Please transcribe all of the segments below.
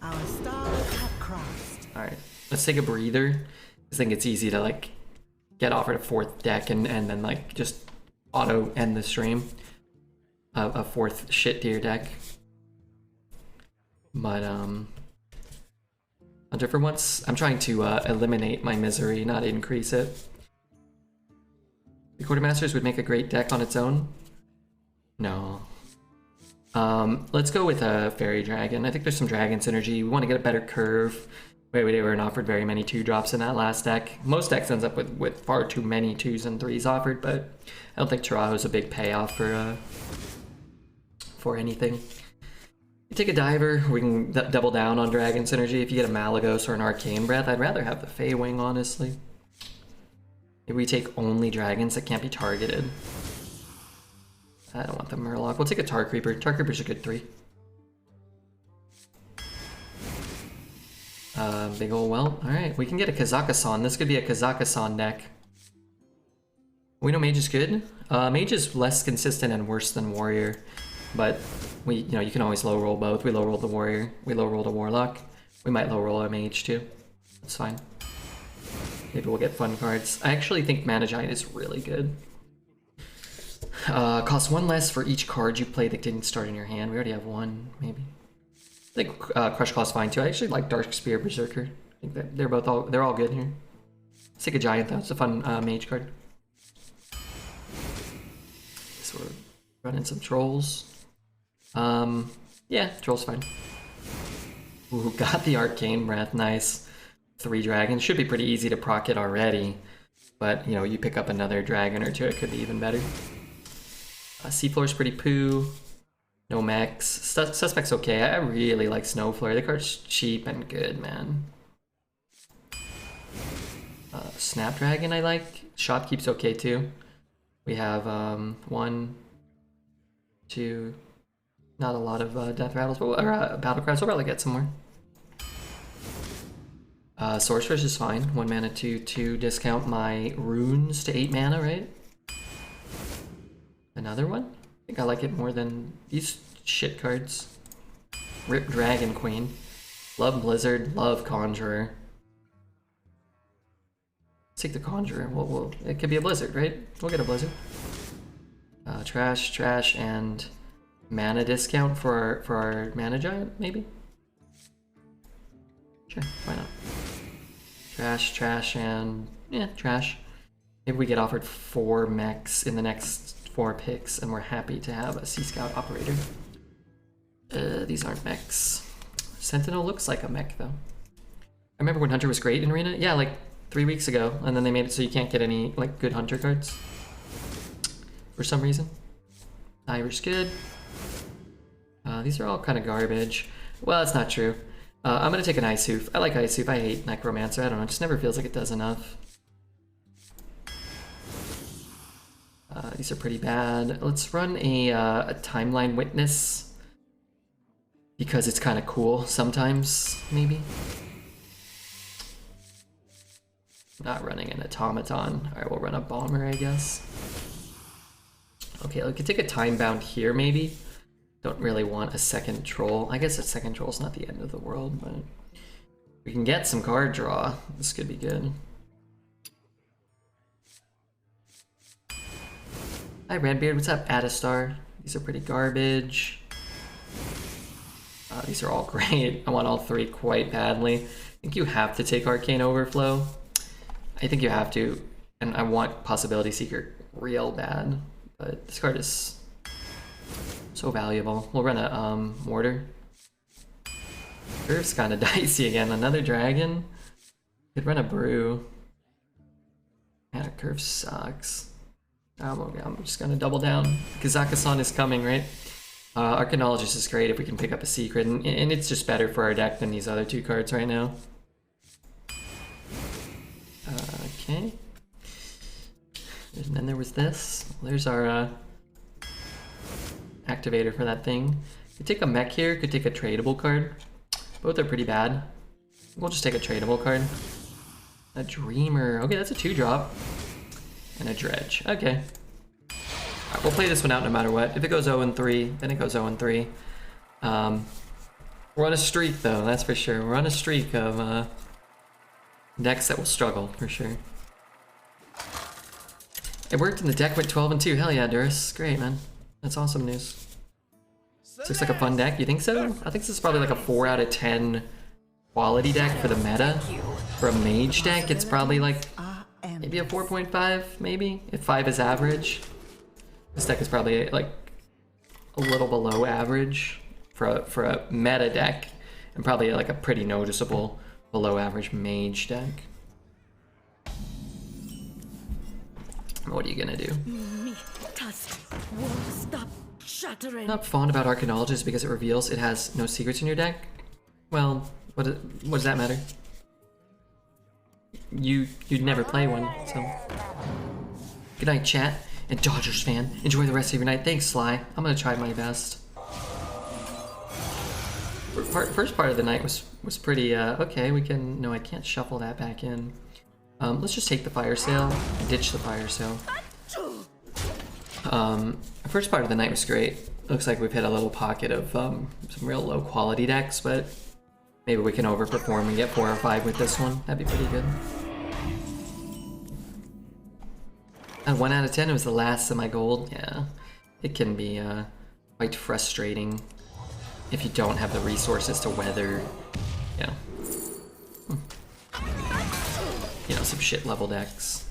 Our stars have crossed. Alright, let's take a breather. I think it's easy to like get offered a fourth deck and then like just auto end the stream. A fourth shit tier deck. But Hunter, for once, I'm trying to eliminate my misery, not increase it. The Quartermasters would make a great deck on its own. No. Let's go with a Fairy Dragon. I think there's some Dragon synergy. We want to get a better curve. We weren't offered very many 2-drops in that last deck. Most decks ends up with far too many 2s and 3s offered, but I don't think Tarajo's a big payoff for anything. You take a Diver, we can double down on Dragon synergy. If you get a Malagos or an Arcane Breath, I'd rather have the Fey Wing, honestly. If we take only dragons that can't be targeted. I don't want the Murloc. We'll take a Tar Creeper. Tar Creeper's a good 3. Big ol' well. Alright, we can get a Kazakusan. This could be a Kazakusan deck. We know Mage is good. Mage is less consistent and worse than Warrior. But you can always low roll both. We low roll the Warrior. We low roll the Warlock. We might low roll a Mage too. That's fine. Maybe we'll get fun cards. I actually think Mana Giant is really good. Costs 1 less for each card you play that didn't start in your hand. We already have 1, maybe. I think Crush Claw's fine too. I actually like Dark Spear Berserker. I think that they're all good here. Let's take a Giant though. It's a fun Mage card. So we're running some Trolls. Yeah, Troll's fine. Ooh, got the Arcane Breath. Nice. 3 dragons. Should be pretty easy to proc it already. But, you pick up another dragon or 2, it could be even better. Seafloor's pretty poo. No mechs. Suspect's okay. I really like Snowflare. The card's cheap and good, man. Snapdragon I like. Shopkeep's okay too. We have 1, 2... Not a lot of death rattles, but battle cries. We'll probably get some more. Sorceress is fine. 1 mana to discount my runes to 8 mana, right? Another one? I think I like it more than these shit cards. Rip Dragon Queen. Love Blizzard. Love Conjurer. Let's take the Conjurer. It could be a Blizzard, right? We'll get a Blizzard. Trash, and mana discount for our Mana Giant, maybe? Sure, why not? Trash, and... yeah, trash. Maybe we get offered 4 mechs in the next 4 picks, and we're happy to have a Sea Scout operator. These aren't mechs. Sentinel looks like a mech, though. I remember when Hunter was great in Arena. Yeah, like 3 weeks ago, and then they made it so you can't get any like good Hunter cards. For some reason. Irish good. These are all kind of garbage. Well, that's not true. I'm gonna take an Ice Hoof. I like Ice Hoof. I hate Necromancer. I don't know. It just never feels like it does enough. These are pretty bad. Let's run a Timeline Witness. Because it's kind of cool sometimes, maybe. Not running an Automaton. Alright, we'll run a Bomber, I guess. Okay, we could take a Time Bound here, maybe. Don't really want a second Troll. I guess a second Troll's not the end of the world, but we can get some card draw. This could be good. Hi, Redbeard. What's up, Addistar? These are pretty garbage. These are all great. I want all 3 quite badly. I think you have to take Arcane Overflow. I think you have to. And I want Possibility Seeker real bad. But this card is so valuable. We'll run a Mortar. Curve's kind of dicey again. Another Dragon. Could run a Brew. Yeah, Curve sucks. I'm just gonna double down. Kazakusan is coming, right? Arcanologist is great if we can pick up a secret, and it's just better for our deck than these other 2 cards right now. Okay. And then there was this. There's our activator for that thing. Could take a mech here, could take a tradable card. Both are pretty bad. We'll just take a tradable card. A Dreamer. Okay, that's a 2-drop. And a Dredge. Okay. Alright, we'll play this one out no matter what. If it goes 0-3, then it goes 0-3. We're on a streak though, that's for sure. We're on a streak of decks that will struggle, for sure. It worked and the deck went 12-2. Hell yeah, Duris. Great, man. That's awesome news. This looks like a fun deck. You think so? I think this is probably like a 4 out of 10 quality deck for the meta. For a mage deck, it's probably like maybe a 4.5, maybe? If 5 is average. This deck is probably like a little below average for a meta deck. And probably like a pretty noticeable below average mage deck. What are you gonna do? Not fond about Arcanologist because it reveals it has no secrets in your deck. Well, what does that matter? You'd never play one, so. Good night, chat. And Dodgers fan, enjoy the rest of your night. Thanks, Sly. I'm gonna try my best. First part of the night was pretty okay. We can no, I can't shuffle that back in. Let's just take the fire sale and ditch the fire sale. The first part of the night was great. Looks like we've hit a little pocket of some real low quality decks, but maybe we can overperform and get 4 or 5 with this one. That'd be pretty good. And 1 out of 10 was the last of my gold. Yeah, it can be quite frustrating if you don't have the resources to weather, you know, some shit level decks.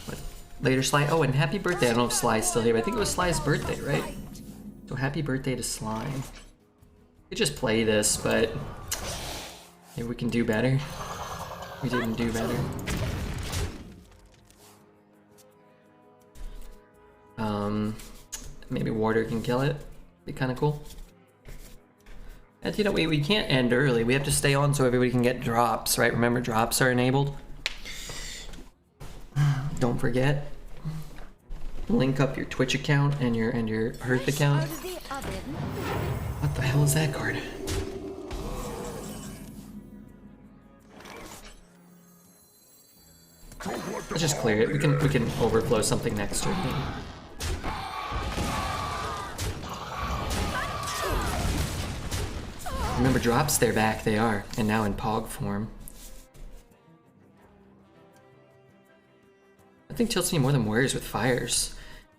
What? Later, Sly. Oh, and happy birthday. I don't know if Sly's still here, but I think it was Sly's birthday, right? So happy birthday to Sly. We could just play this, but maybe we can do better. We didn't do better. Maybe Warder can kill it. Be kind of cool. And you know, we can't end early. We have to stay on so everybody can get drops, right? Remember, drops are enabled. Don't forget. Link up your Twitch account and your Hearth account. What the hell is that card? Let's just clear it. We can overflow something next turn. Remember, drops, they're back. They are, and now in Pog form. Nothing tilts me more than Warriors with Fires.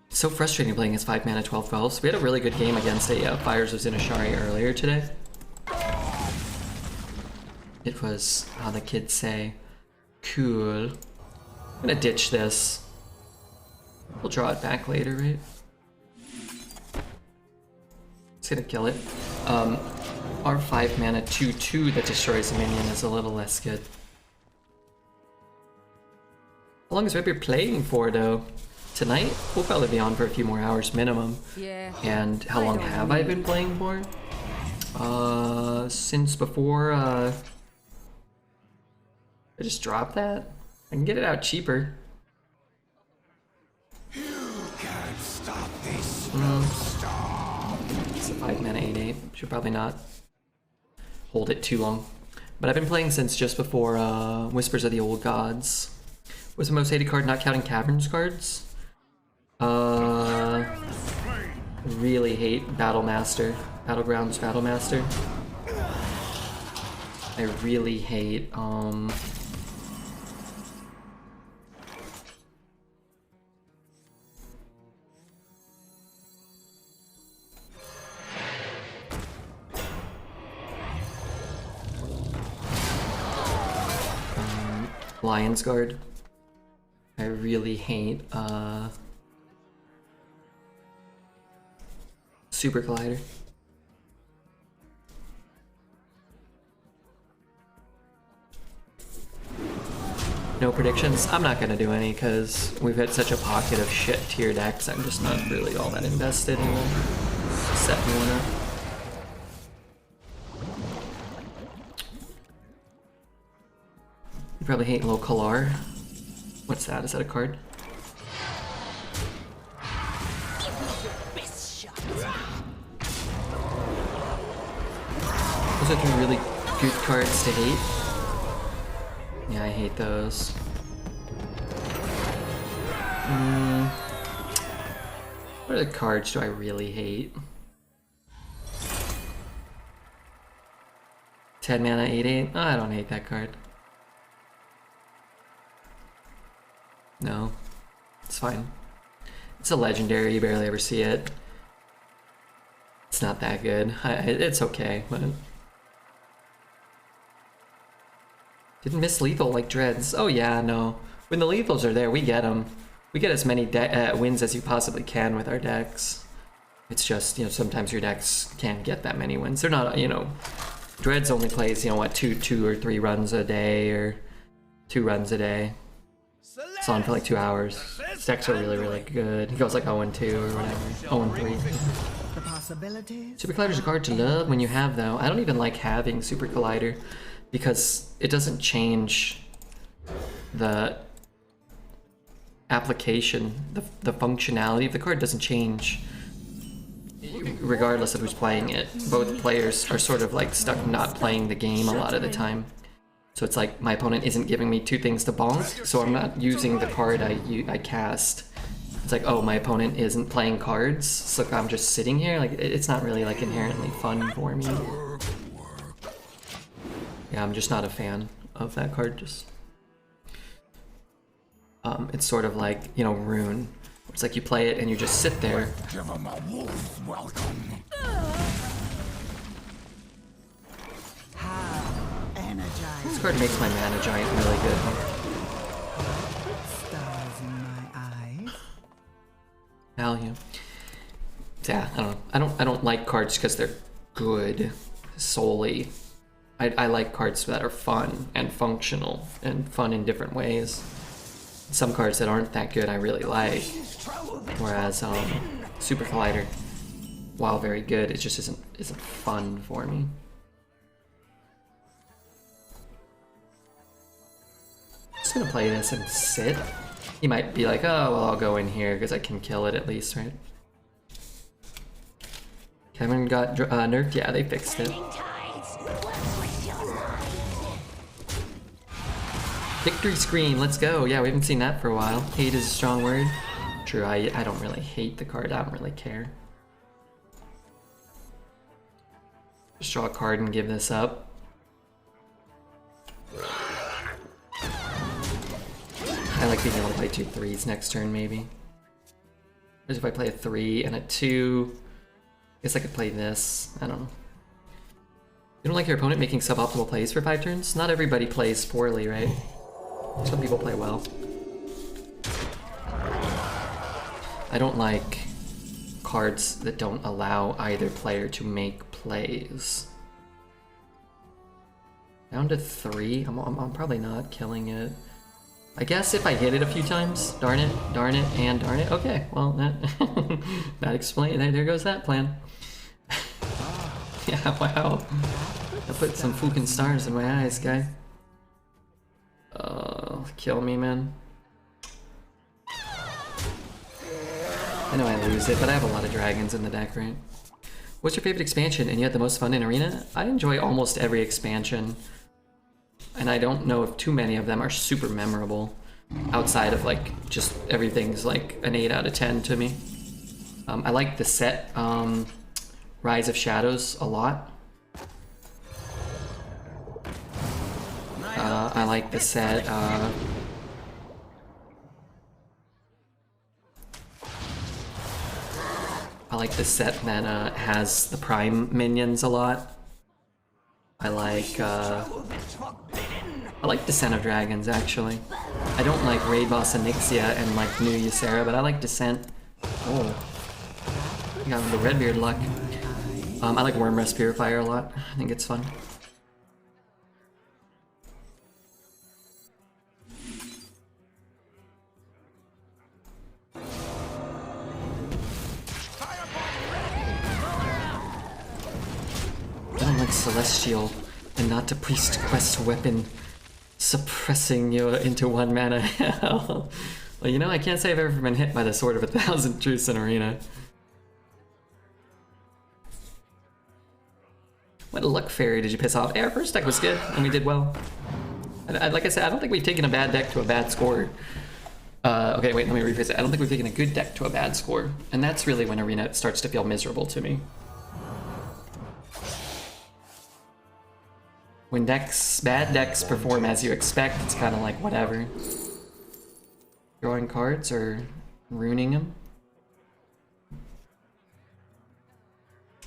It's so frustrating playing as 5 mana 12 12s. We had a really good game against a Fires of Zinashari earlier today. It was, how the kids say, cool. I'm gonna ditch this. We'll draw it back later, right? It's gonna kill it. Our 5 mana 2/2 that destroys a minion is a little less good. How long is Ripper playing for, though? Tonight? We'll probably be on for a few more hours minimum. Yeah. And how long have I been playing for? Since before, I just dropped that? I can get it out cheaper. You can't stop this. It's a 5 mana 8/8. Should probably not hold it too long. But I've been playing since just before Whispers of the Old Gods. Was the most hated card, not counting Taverns cards? Really hate Battle Master. Battlegrounds Battle Master. I really hate Lion's Guard. I really hate Super Collider. No predictions? I'm not gonna do any because we've had such a pocket of shit tier decks. I'm just not really all that invested in them. Setting one up. You probably hate Localar. What's that? Is that a card? Those are 3 really good cards to hate. Yeah, I hate those. What other cards do I really hate? 10 mana, 8/8? Oh, I don't hate that card. No, it's fine. It's a legendary, you barely ever see it. It's not that good. It's okay, but... Didn't miss lethal like Dreads. Oh yeah, no. When the lethals are there, we get them. We get as many wins as you possibly can with our decks. It's just, you know, sometimes your decks can't get that many wins. They're not, you know... Dreads only plays, you know, what, two or three runs a day, or 2 runs a day. It's on for like 2 hours. His decks are really, really good. He goes like 0-2 or whatever. 0-3. Super Collider is a card to love when you have, though. I don't even like having Super Collider because it doesn't change the application, the functionality of the card doesn't change regardless of who's playing it. Both players are sort of like stuck not playing the game a lot of the time. So it's like my opponent isn't giving me 2 things to bonk, so I'm not using the card I cast. It's like, oh, my opponent isn't playing cards, so I'm just sitting here. Like, it's not really like inherently fun for me. Yeah, I'm just not a fan of that card. Just it's sort of like, you know, Rune. It's like you play it and you just sit there. Give him a wolf welcome. This card makes my Mana Giant really good. Stars in my eyes. Value. Yeah, I don't know. I don't like cards because they're good solely. I like cards that are fun and functional and fun in different ways. Some cards that aren't that good I really like. Whereas Super Collider, while very good, it just isn't fun for me. Just gonna play this and sit. He might be like, oh, well, I'll go in here because I can kill it at least, right? Kevin got nerfed? Yeah, they fixed it. Victory screen, let's go. Yeah, we haven't seen that for a while. Hate is a strong word. True, I don't really hate the card. I don't really care. Just draw a card and give this up. I like being able to play 2 3s next turn, maybe. Whereas if I play a 3 and a 2, I guess I could play this. I don't know. You don't like your opponent making suboptimal plays for 5 turns? Not everybody plays poorly, right? Some people play well. I don't like cards that don't allow either player to make plays. Down to 3? I'm probably not killing it. I guess if I hit it a few times, darn it, and darn it. Okay, well, that explains. There goes that plan. Yeah, wow. I put some fucking stars in my eyes, guy. Kill me, man. I know I lose it, but I have a lot of dragons in the deck, right? What's your favorite expansion and you had the most fun in Arena? I enjoy almost every expansion. And I don't know if too many of them are super memorable. Outside of like, just everything's like an 8 out of 10 to me. I like the set Rise of Shadows a lot. I like the set I like the set that has the Prime minions a lot. I like Descent of Dragons, actually. I don't like Raid Boss Onyxia and like New Ysera, but I like Descent. Oh. I got the Redbeard luck. I like Wormrest Purifier a lot. I think it's fun. I don't like Celestial and not to Priest Quest weapon suppressing you into 1 mana hell. Well, you know, I can't say I've ever been hit by the Sword of 1,000 Truths in Arena. What luck fairy did you piss off? Our first deck was good, and we did well. Like I said, I don't think we've taken a bad deck to a bad score. Okay, wait, let me rephrase it. I don't think we've taken a good deck to a bad score. And that's really when Arena starts to feel miserable to me. When bad decks perform as you expect, it's kind of like whatever. Drawing cards or ruining them.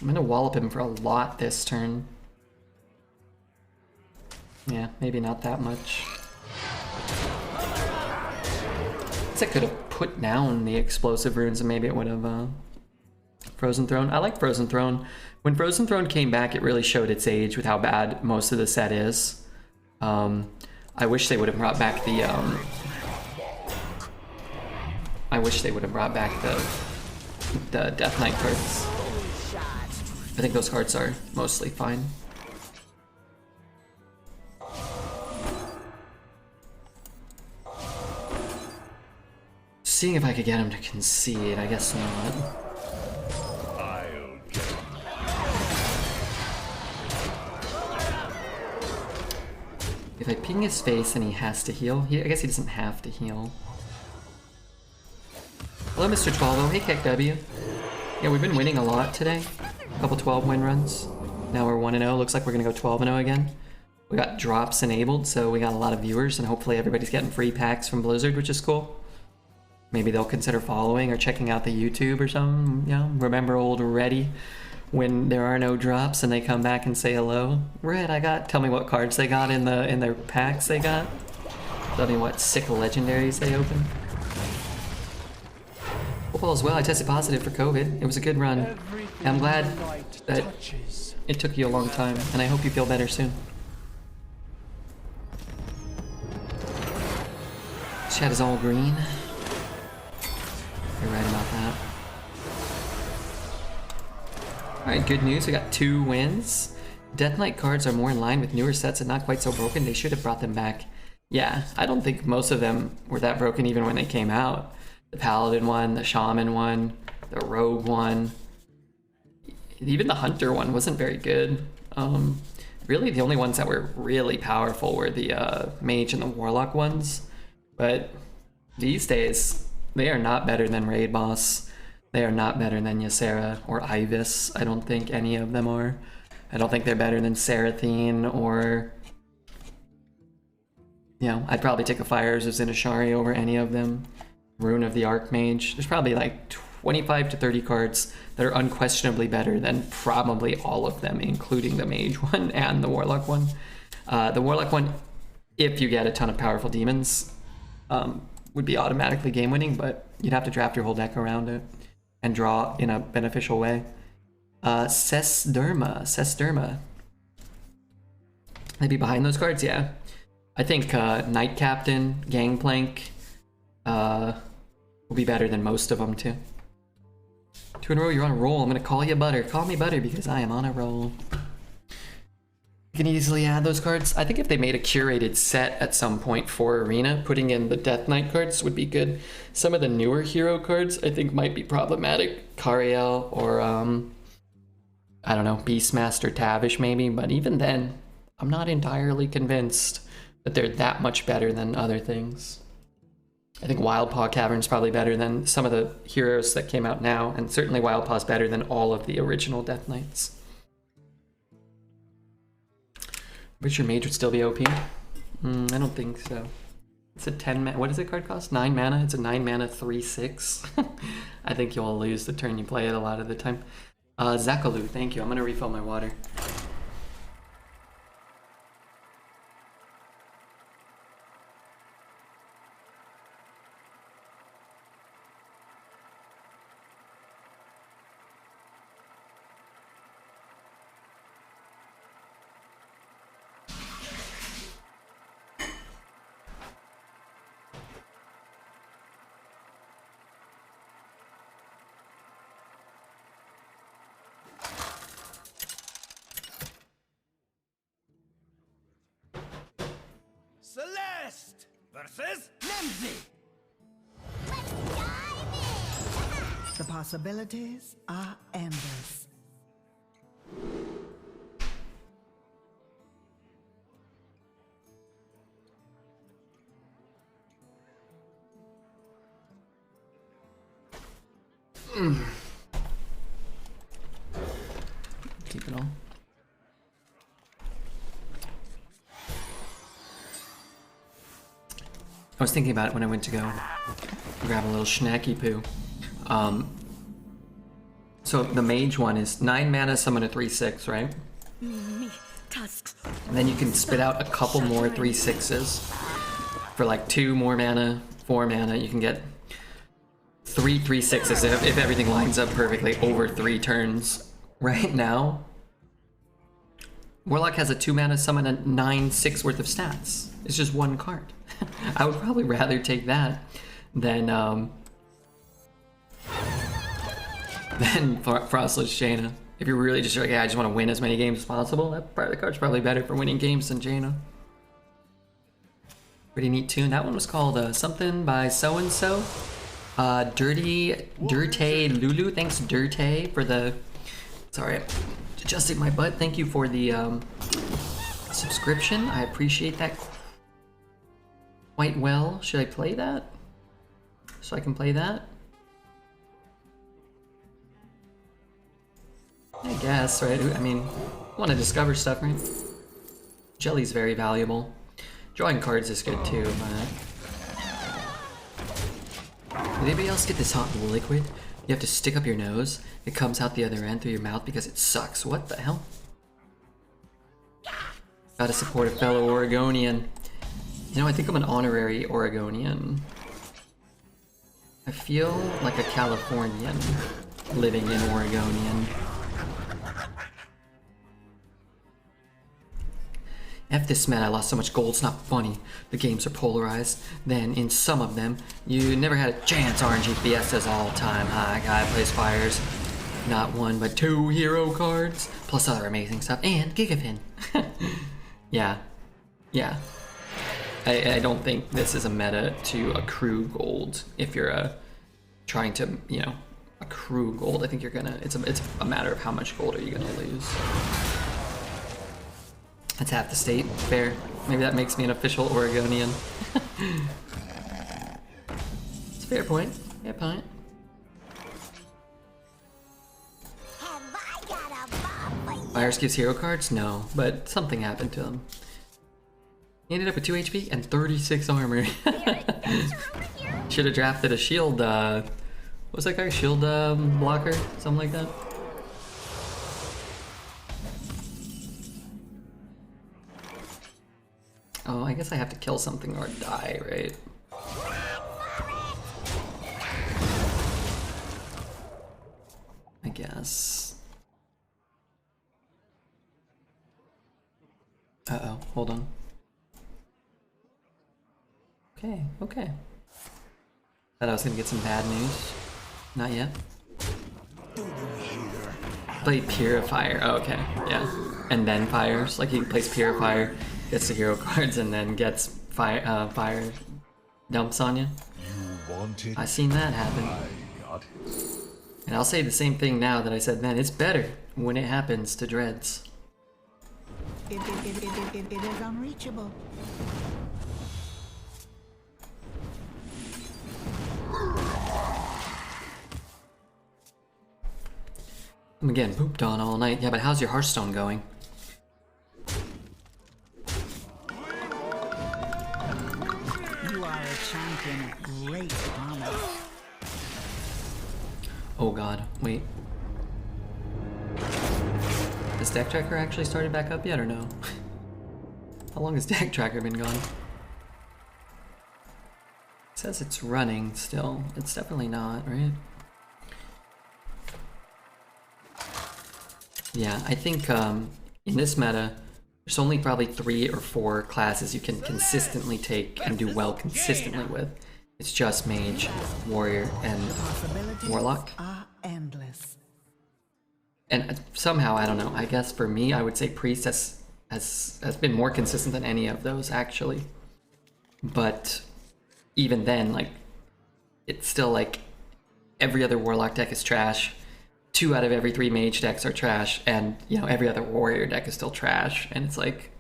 I'm gonna wallop him for a lot this turn. Yeah, maybe not that much. I could have put down the explosive runes and maybe it would have Frozen Throne. I like Frozen Throne. When Frozen Throne came back, it really showed its age with how bad most of the set is. I wish they would have brought back the the Death Knight cards. I think those cards are mostly fine. Seeing if I could get him to concede, I guess not. If I ping his face and he has to heal, I guess he doesn't have to heal. Hello, Mr. 12. Hey, KekW. Yeah, we've been winning a lot today. A couple 12-win runs. Now we're 1-0. Looks like we're gonna go 12-0 again. We got drops enabled, so we got a lot of viewers, and hopefully everybody's getting free packs from Blizzard, which is cool. Maybe they'll consider following or checking out the YouTube or something, you know? Remember old Reddy when there are no drops and they come back and say hello? Red, tell me what cards they got in their packs they got. Tell me what sick legendaries they opened. Hope all is well. I tested positive for COVID. It was a good run. And I'm glad that it took you a long time, and I hope you feel better soon. Chat is all green. You're right about that. Alright, good news. We got 2 wins. Death Knight cards are more in line with newer sets and not quite so broken. They should have brought them back. Yeah, I don't think most of them were that broken even when they came out. The Paladin one, the Shaman one, the Rogue one. Even the Hunter one wasn't very good. Really, the only ones that were really powerful were the Mage and the Warlock ones. But these days, they are not better than Raid Boss. They are not better than Ysera or Ibis. I don't think any of them are. I don't think they're better than Seraphine or... You know, I'd probably take a Fires of Zinashari over any of them. Rune of the Archmage. There's probably like 25 to 30 cards that are unquestionably better than probably all of them, including the Mage one and the Warlock one. The Warlock one, if you get a ton of powerful demons, would be automatically game winning, but you'd have to draft your whole deck around it and draw in a beneficial way. Sesderma. Maybe behind those cards, yeah. I think Knight Captain, Gangplank will be better than most of them too. 2 in a row, you're on a roll. I'm gonna call you Butter. Call me Butter because I am on a roll. You can easily add those cards. I think if they made a curated set at some point for Arena, putting in the Death Knight cards would be good. Some of the newer hero cards I think might be problematic. Cariel or, I don't know, Beastmaster Tavish maybe, but even then, I'm not entirely convinced that they're that much better than other things. I think Wildpaw Cavern's probably better than some of the heroes that came out now, and certainly Wildpaw's better than all of the original Death Knights. But your Mage would still be OP? I don't think so. It's a 10 mana. What does the card cost? 9 mana? It's a 9 mana 3/6. I think you'll lose the turn you play it a lot of the time. Zakalu, thank you. I'm gonna refill my water. Celeste versus Nemzi. The possibilities are endless. Keep it all. I was thinking about it when I went to go grab a little snacky poo. So the mage one is 9 mana, summon a 3/6, right? And then you can spit out a couple more 3/6s for like 2 more mana, 4 mana. You can get 3 3/6s if everything lines up perfectly over 3 turns. Right now, Warlock has a 2 mana summon a 9/6 worth of stats. It's just 1 card. I would probably rather take that than Frostless Jaina. If you're really just like, yeah, I just want to win as many games as possible, that part of the card's probably better for winning games than Jaina. Pretty neat tune. That one was called something by so and so. Dirte Lulu. Thanks Dirte for the. Sorry, adjusting my butt. Thank you for the subscription. I appreciate that quite well. Should I play that? So I can play that? I guess, right? I mean, I want to discover stuff, right? Jelly's very valuable. Drawing cards is good too, but... Did anybody else get this hot liquid? You have to stick up your nose. It comes out the other end through your mouth because it sucks. What the hell? Gotta support a fellow Oregonian. You know, I think I'm an honorary Oregonian. I feel like a Californian living in Oregonian. F this man, I lost so much gold, it's not funny. The games are polarized. Then, in some of them, you never had a chance. RNG Fiestas all the time. Hi, guy plays fires. Not 1, but 2 hero cards. Plus other amazing stuff. And Gigafin. Yeah. Yeah. I don't think this is a meta to accrue gold. If you're trying to, you know, accrue gold, I think you're gonna... It's a matter of how much gold are you gonna lose. That's half the state. Fair. Maybe that makes me an official Oregonian. It's a fair point. Fair point. Fires gives hero cards? No, but something happened to him. He ended up with 2 HP and 36 armor. Should have drafted a shield, what's that guy? Shield blocker? Something like that? Oh, I guess I have to kill something or die, right? I guess. Uh-oh, hold on. Okay, okay. Thought I was gonna get some bad news. Not yet. Play Purifier. Oh, okay, yeah. And then fires. Like he plays Purifier, gets the hero cards, and then gets fire dumps on you. I've seen that happen. And I'll say the same thing now that I said then. It's better when it happens to Dreads. It is unreachable. I'm getting pooped on all night. Yeah, but how's your Hearthstone going? You are a champion of great promise. Oh god, wait. Has Deck Tracker actually started back up yet or no? How long has Deck Tracker been gone? It says it's running still. It's definitely not, right? Yeah, I think in this meta, there's only probably 3 or 4 classes you can consistently take and do well consistently with. It's just Mage, Warrior, and Warlock. Are endless. And somehow, I don't know, I guess for me, I would say Priest has been more consistent than any of those, actually. But even then, like, it's still like every other Warlock deck is trash. 2 out of every 3 Mage decks are trash, and, you know, every other Warrior deck is still trash. And it's like,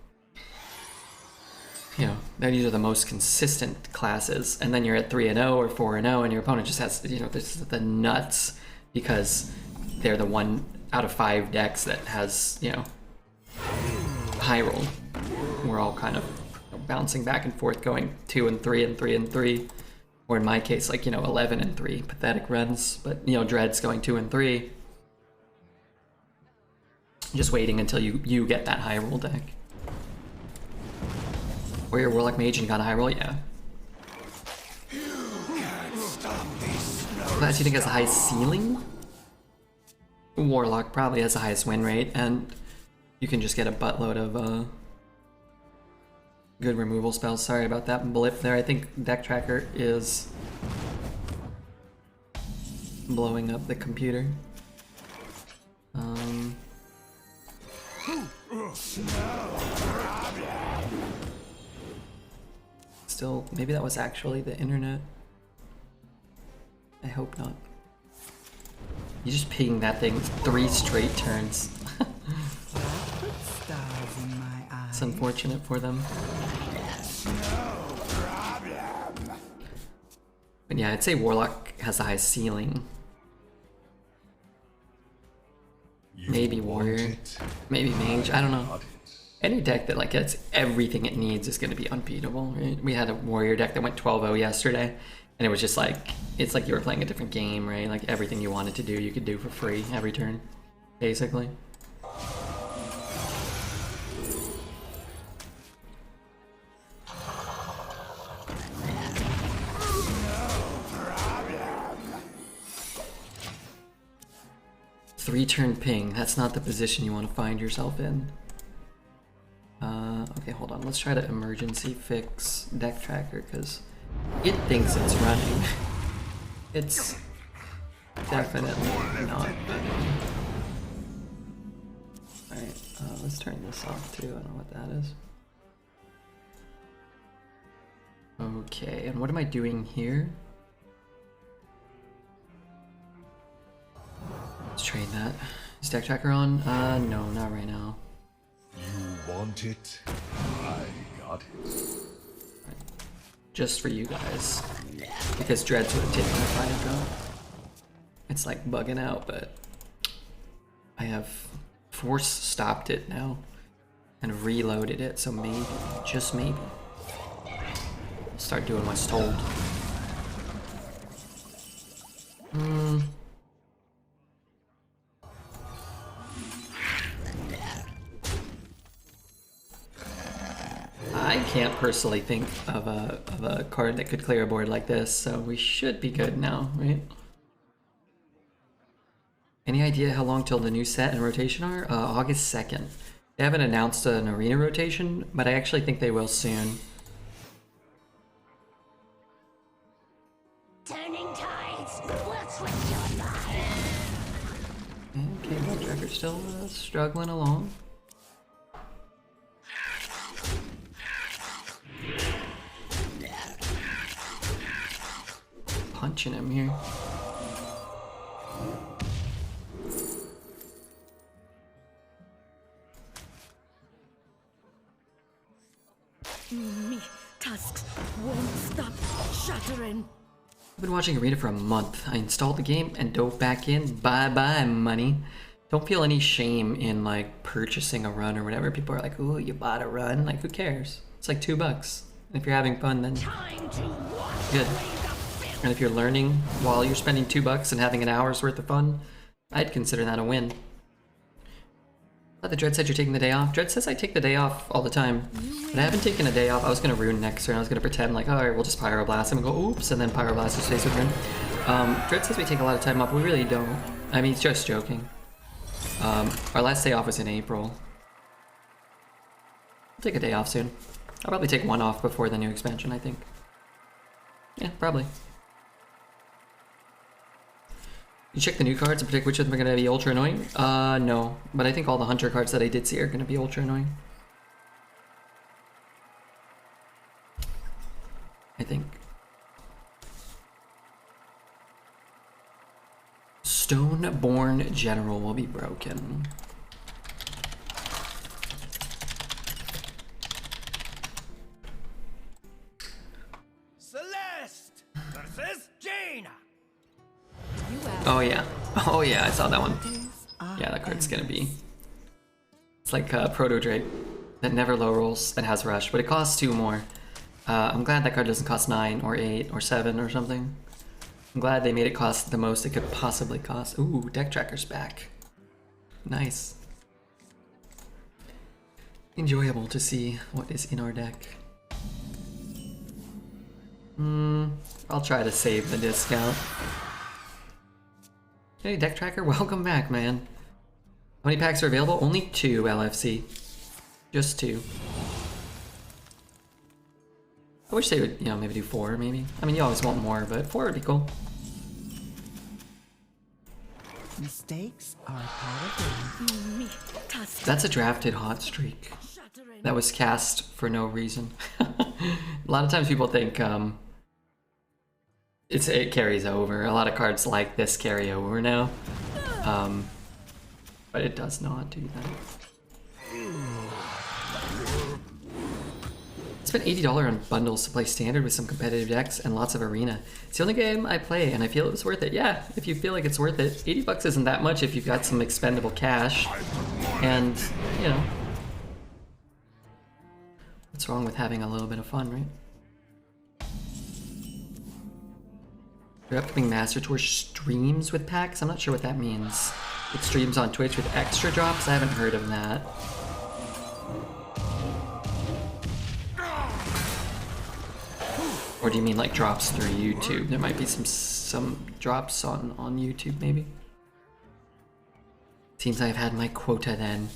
you know, these are the most consistent classes. And then you're at 3-0 or 4-0, and your opponent just has, you know, this is the nuts because they're the 1 out of 5 decks that has, you know, high roll. We're all kind of bouncing back and forth, going 2 and 3 and 3 and 3, or in my case, like, you know, 11 and 3, pathetic runs. But you know, Dread's going 2 and 3, just waiting until you get that high roll deck. Or your Warlock Mage and got a high roll, yeah. Class you think has the highest ceiling? Warlock probably has the highest win rate, and you can just get a buttload of good removal spells. Sorry about that blip there. I think Deck Tracker is blowing up the computer. Still, maybe that was actually the internet. I hope not. You just ping that thing 3 straight turns. It's unfortunate for them. But yeah, I'd say Warlock has the highest ceiling. Maybe Warrior, maybe Mage, I don't know. Any deck that like gets everything it needs is going to be unbeatable, right? We had a Warrior deck that went 12-0 yesterday, and it was just like, it's like you were playing a different game, right? Like everything you wanted to do, you could do for free every turn, basically. Three-turn ping, that's not the position you want to find yourself in. Okay, hold on, let's try to emergency fix Deck Tracker, because it thinks it's running. It's definitely not running. Alright, let's turn this off too, I don't know what that is. Okay, and what am I doing here? Let's trade that. Is Deck Tracker on? No, not right now. You want it? I got it. Right. Just for you guys. Because Dreads would have taken the fire drop. It's like bugging out, but I have force stopped it now and reloaded it, so maybe, just maybe, I'll start doing what's told. I can't personally think of a card that could clear a board like this, so we should be good now, right? Any idea how long till the new set and rotation are? August 2nd. They haven't announced an arena rotation, but I actually think they will soon. Turning tides, we'll switch your life. Okay, well, Tracker's still struggling along. Punching him here. Me tusks won't stop shattering. I've been watching Arena for a month. I installed the game and dove back in. Bye-bye, money. Don't feel any shame in, like, purchasing a run or whatever. People are like, ooh, you bought a run? Like, who cares? It's like $2. And if you're having fun, then good. And if you're learning while you're spending $2 and having an hour's worth of fun, I'd consider that a win. I thought the Dread said you're taking the day off. Dread says I take the day off all the time, but I haven't taken a day off. I was gonna Rune next turn. I was gonna pretend like, alright, we'll just Pyroblast him and go, oops, and then Pyroblast his face with Rune. Dread says we take a lot of time off. We really don't. I mean, he's just joking. Our last day off was in April. I'll take a day off soon. I'll probably take one off before the new expansion, I think. Yeah, probably. You check the new cards and predict which of them are going to be ultra annoying? No. But I think all the hunter cards that I did see are going to be ultra annoying. I think. Stoneborn General will be broken. Celeste versus Jaina. You Oh yeah. Oh yeah, I saw that one. Yeah, that card's gonna be... It's like Proto Drake that never low rolls and has Rush, but it costs 2 more. I'm glad that card doesn't cost 9 or 8 or 7 or something. I'm glad they made it cost the most it could possibly cost. Ooh, Deck Tracker's back. Nice. Enjoyable to see what is in our deck. I'll try to save the discount. Hey, Deck Tracker, welcome back, man. How many packs are available? Only 2, LFC. Just 2. I wish they would, you know, maybe do 4, maybe. I mean, you always want more, but 4 would be cool. Mistakes are part of Me, task That's a drafted hot streak shattering. that was cast for no reason. A lot of times people think it carries over. A lot of cards like this carry over now. But it does not do that. Spent $80 on bundles to play standard with some competitive decks and lots of arena. It's the only game I play and I feel it was worth it. Yeah, if you feel like it's worth it. 80 bucks isn't that much if you've got some expendable cash. And, you know, what's wrong with having a little bit of fun, right? Your upcoming Master Tour streams with packs? I'm not sure what that means. It streams on Twitch with extra drops? I haven't heard of that. Or do you mean like drops through YouTube? There might be some drops on YouTube maybe. Seems I've had my quota then.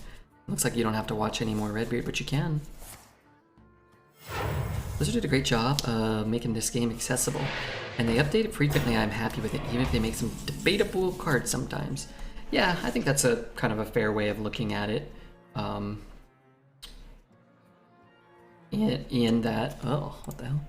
Looks like you don't have to watch any more Redbeard, but you can. Blizzard did a great job making this game accessible. And they update it frequently. I'm happy with it, even if they make some debatable cards sometimes. Yeah, I think that's a kind of a fair way of looking at it. In that, oh, what the hell?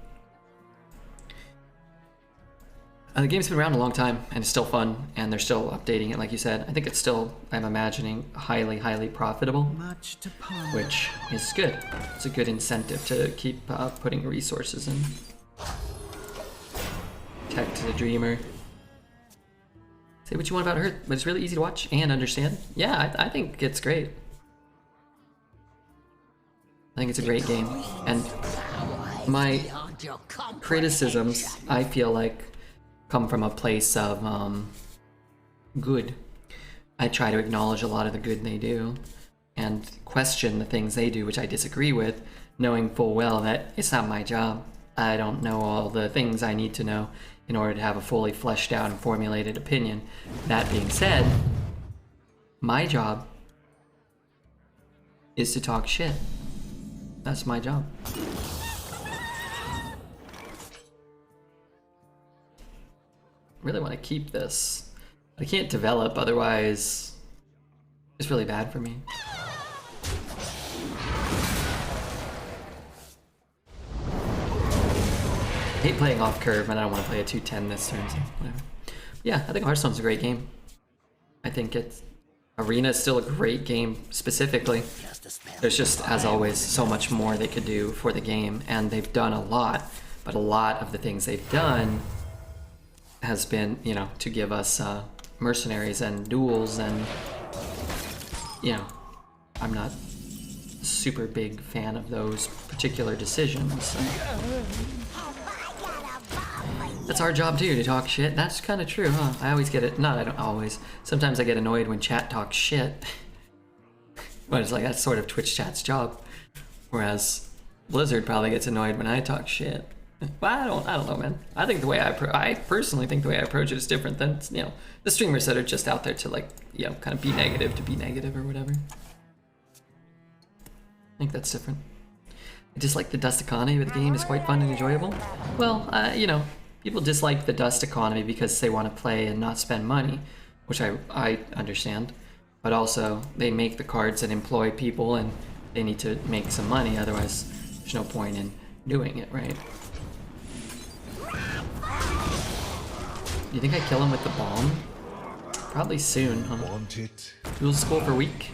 The game's been around a long time and it's still fun, and they're still updating it, like you said. I think it's still, I'm imagining, highly, highly profitable, much to ponder. which is good. It's a good incentive to keep putting resources in. Tech to the Dreamer. Say what you want about her, but it's really easy to watch and understand. Yeah, I think it's great. I think it's a great game. And my criticisms, I feel like, come from a place of good. I try to acknowledge a lot of the good they do and question the things they do, which I disagree with, knowing full well that it's not my job. I don't know all the things I need to know in order to have a fully fleshed out and formulated opinion. That being said, my job is to talk shit. That's my job. Really want to keep this. I can't develop, otherwise it's really bad for me. I hate playing off curve, and I don't want to play a 210 this turn, so whatever. Yeah, I think Hearthstone's a great game. I think it's... Arena is still a great game, specifically. There's just, as always, so much more they could do for the game, and they've done a lot, but a lot of the things they've done has been, you know, to give us mercenaries and duels, and, you know, I'm not a super big fan of those particular decisions. So. That's our job too, to talk shit. That's kind of true, huh? I always get it. I don't always. Sometimes I get annoyed when chat talks shit. But it's like, that's sort of Twitch chat's job. Whereas Blizzard probably gets annoyed when I talk shit. But I don't know, man. I think the way I personally think the way I approach it is different than, you know, the streamers that are just out there to, like, you know, kind of be negative to be negative or whatever. I think that's different. I dislike the dust economy, but the game is quite fun and enjoyable. Well, you know, people dislike the dust economy because they want to play and not spend money, which I understand. But also, they make the cards and employ people, and they need to make some money, otherwise there's no point in doing it, right? You think I kill him with the bomb? Probably soon, huh? Want it? Duels school for a week?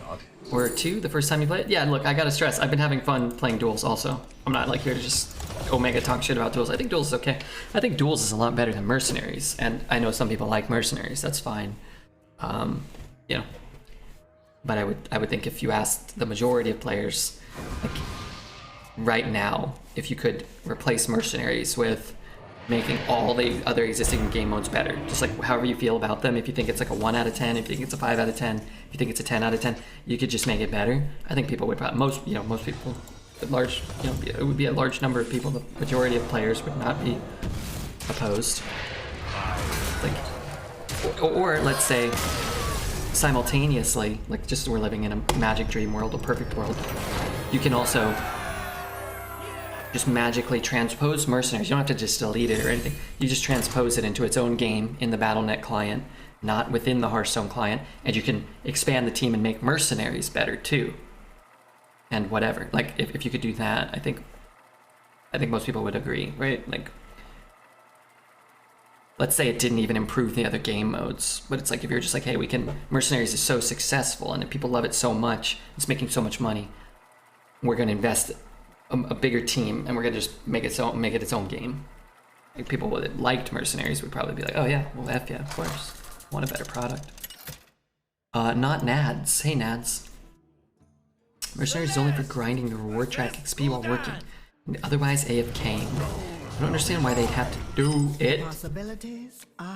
Or 2 the first time you play it? Yeah, look, I gotta stress, I've been having fun playing duels also. I'm not like here to just Omega talk shit about duels. I think duels is okay. I think duels is a lot better than mercenaries, and I know some people like mercenaries. That's fine. You know, but I would think if you asked the majority of players, like right now, if you could replace mercenaries with making all the other existing game modes better, just like however you feel about them, if you think it's like a 1 out of 10, if you think it's a 5 out of 10, if you think it's a 10 out of 10, you could just make it better. I think people would probably, most people, large, it would be a large number of people, the majority of players would not be opposed. Like, or let's say simultaneously, like just we're living in a magic dream world, a perfect world, you can also just magically transpose mercenaries. You don't have to just delete it or anything. You just transpose it into its own game in the Battle.net client, not within the Hearthstone client, and you can expand the team and make mercenaries better too. And whatever. Like if you could do that, I think most people would agree, right? Like let's say it didn't even improve the other game modes, but it's like if you're just like, hey, mercenaries is so successful and if people love it so much, it's making so much money, we're gonna invest a bigger team, and we're gonna just make it its own game. Like people that liked mercenaries would probably be like, oh yeah, well F yeah, of course, want a better product. Not Nads. Hey Nads. Mercenaries is only for grinding the reward track XP while working, otherwise AFKing. I don't understand why they'd have to do it,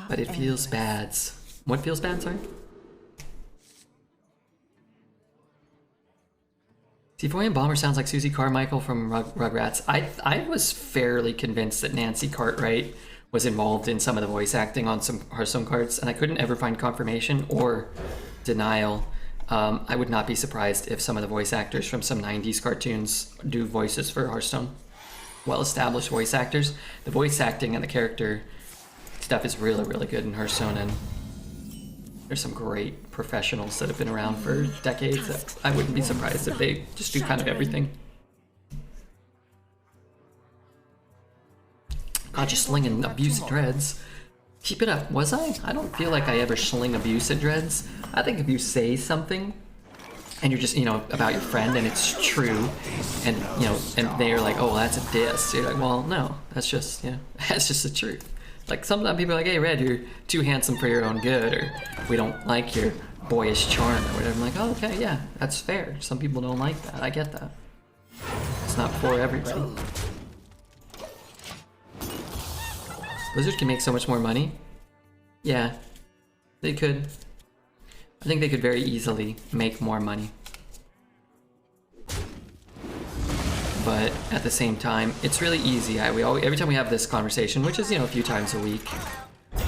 but it feels bad. What feels bad, sorry? T4 Bomber sounds like Susie Carmichael from Rugrats. I was fairly convinced that Nancy Cartwright was involved in some of the voice acting on some Hearthstone cards, and I couldn't ever find confirmation or denial. I would not be surprised if some of the voice actors from some 90s cartoons do voices for Hearthstone. Well-established voice actors. The voice acting and the character stuff is really, really good in Hearthstone, and there's some great professionals that have been around for decades that I wouldn't be surprised if they just do kind of everything. God, just slinging abuse at dreads. Keep it up. Was I? I don't feel like I ever sling abuse at dreads. I think if you say something and you're just, about your friend and it's true, and, and they're like, oh, well, that's a diss. You're like, well, no, that's just, that's just the truth. Like, sometimes people are like, hey, Red, you're too handsome for your own good, or we don't like your boyish charm, or whatever. I'm like, oh, okay, yeah, that's fair. Some people don't like that. I get that. It's not for everybody. Blizzard can make so much more money. Yeah, they could. I think they could very easily make more money. But at the same time, it's really easy. Every time we have this conversation, which is, a few times a week,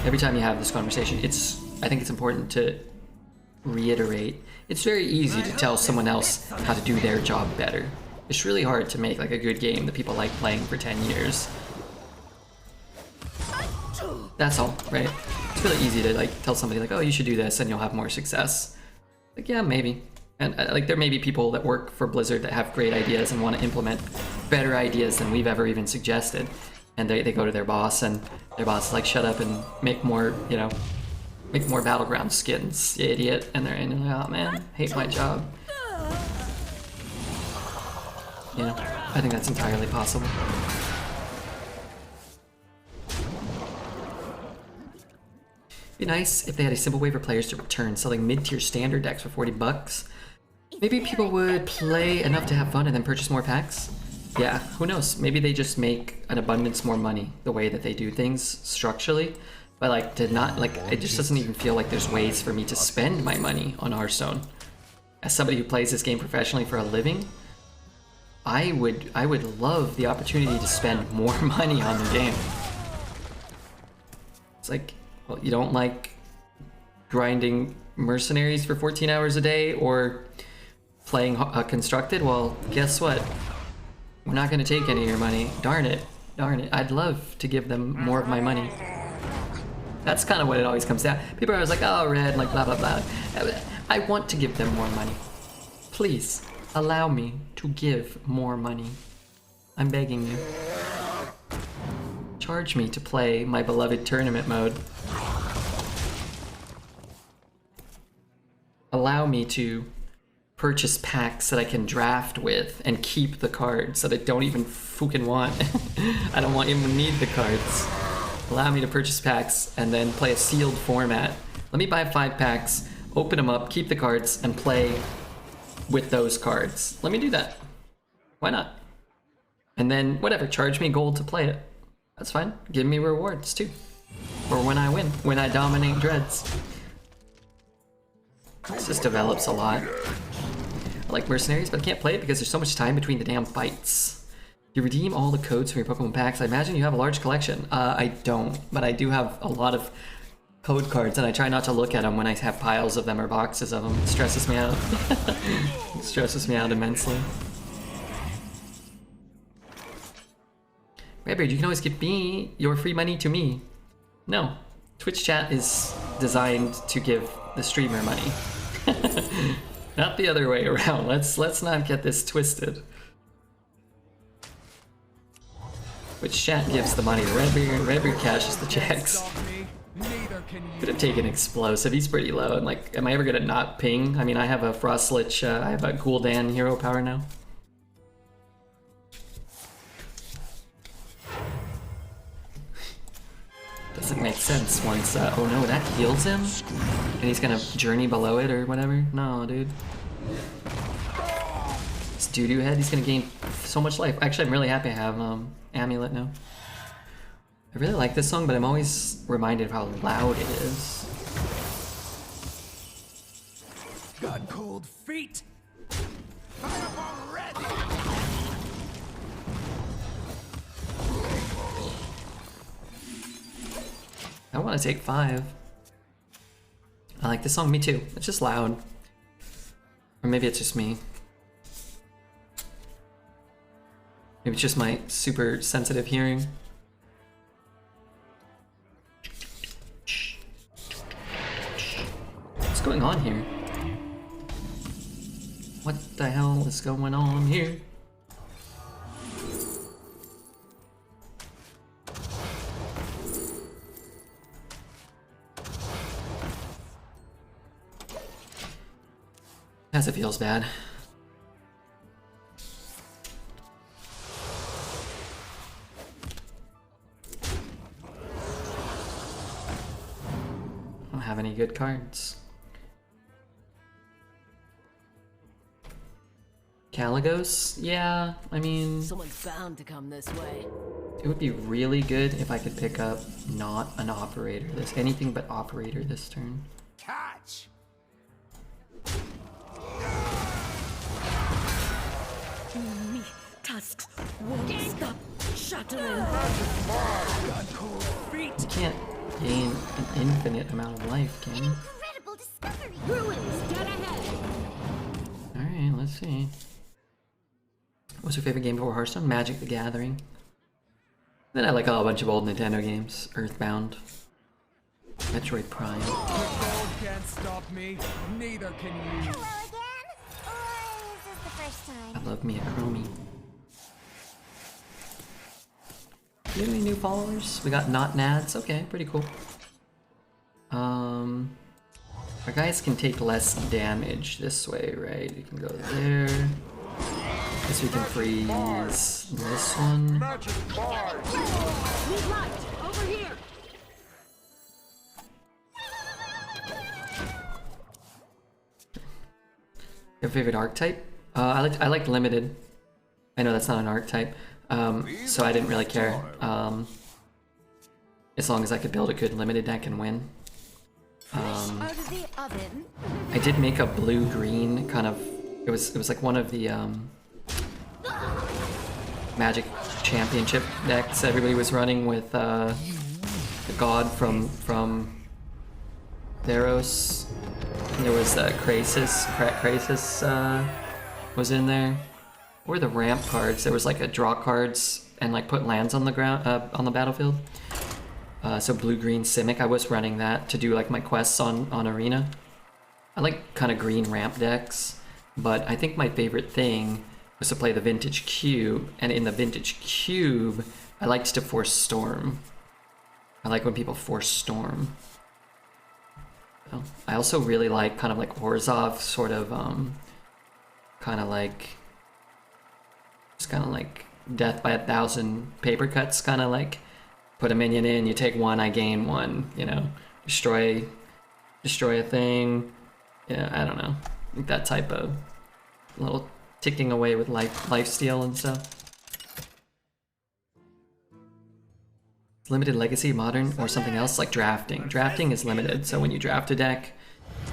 every time you have this conversation, I think it's important to reiterate. It's very easy to tell someone else how to do their job better. It's really hard to make like a good game that people like playing for 10 years. That's all, right? It's really easy to like tell somebody like, oh, you should do this and you'll have more success. Like, yeah, maybe. And like there may be people that work for Blizzard that have great ideas and want to implement better ideas than we've ever even suggested. And they go to their boss, and their boss is like, shut up and make more, make more Battleground skins, you idiot. And they're like, oh man, hate my job. I think that's entirely possible. Be nice if they had a simple way for players to return, selling mid-tier standard decks for $40. Maybe people would play enough to have fun and then purchase more packs? Yeah, who knows? Maybe they just make an abundance more money the way that they do things structurally. But like, it just doesn't even feel like there's ways for me to spend my money on Hearthstone. As somebody who plays this game professionally for a living, I would love the opportunity to spend more money on the game. It's like, well, you don't like grinding mercenaries for 14 hours a day or playing constructed? Well, guess what? We're not going to take any of your money. Darn it. Darn it. I'd love to give them more of my money. That's kind of what it always comes down. People are always like, oh, Red, like blah, blah, blah. I want to give them more money. Please, allow me to give more money. I'm begging you. Charge me to play my beloved tournament mode. Allow me to purchase packs that I can draft with and keep the cards that I don't even fucking want. I don't even need the cards. Allow me to purchase packs and then play a sealed format. Let me buy 5 packs, open them up, keep the cards, and play with those cards. Let me do that. Why not? And then, whatever, charge me gold to play it. That's fine. Give me rewards, too. Or when I win, when I dominate Dreads. This just develops a lot. I like Mercenaries, but I can't play it because there's so much time between the damn fights. You redeem all the codes from your Pokemon packs. I imagine you have a large collection. I don't, but I do have a lot of code cards, and I try not to look at them when I have piles of them or boxes of them. It stresses me out. It stresses me out immensely. Redbeard, you can always give me your free money to me. No. Twitch chat is designed to give the streamer money. Not the other way around. Let's not get this twisted. Twitch chat gives the money to Redbeard. Redbeard cashes the checks. Could have taken Explosive. He's pretty low. And like, am I ever gonna not ping? I mean, I have a Frostlich, I have a Gul'dan hero power now. Doesn't make sense once, oh no, that heals him? And he's gonna journey below it or whatever? No, dude. This doo-doo head, he's gonna gain so much life. Actually, I'm really happy I have Amulet now. I really like this song, but I'm always reminded of how loud it is. Got cold feet. Fire up already. I want to take 5. I like this song, me too. It's just loud. Or maybe it's just me. Maybe it's just my super sensitive hearing. What's going on here? What the hell is going on here? As it feels bad. I don't have any good cards. Caligos? Yeah, I mean, Someone's bound to come this way. it would be really good if I could pick up not an operator this, anything but operator this turn. Catch. Me tusks won't stop shattering. Got cold feet. You can't gain an infinite amount of life, can you? Incredible discovery! Ruins dead ahead. Alright, let's see. What's your favorite game before Hearthstone? Magic the Gathering. Then I like a bunch of old Nintendo games. Earthbound. Metroid Prime. The gold can't stop me. Neither can you. Hello again? Or is this the first I time? love me a Chromie. Do you have any new followers? We got Not Nads. Okay, pretty cool. Our guys can take less damage this way, right? You can go there. Guess we can freeze this one. Need light over here. Your favorite archetype? I like limited. I know that's not an archetype, so I didn't really care. As long as I could build a good limited deck and win. Out of the oven. I did make a blue-green kind of. It was like one of the Magic Championship decks everybody was running with the god from Theros. There was Krasis. Krasis was in there. Or the ramp cards. There was like a draw cards and like put lands on the ground on the battlefield. So blue-green Simic. I was running that to do like my quests on Arena. I like kind of green ramp decks, but I think my favorite thing was to play the Vintage Cube, and in the Vintage Cube, I liked to force Storm. I like when people force Storm. I also really like kind of like Orzhov sort of kind of like, just kind of like death by 1,000 paper cuts, kind of like put a minion in, you take one, I gain one, you know, destroy a thing. Yeah, I don't know, like that type of little ticking away with life steal and stuff. Limited legacy, modern, or something else like drafting. Drafting is limited, so when you draft a deck,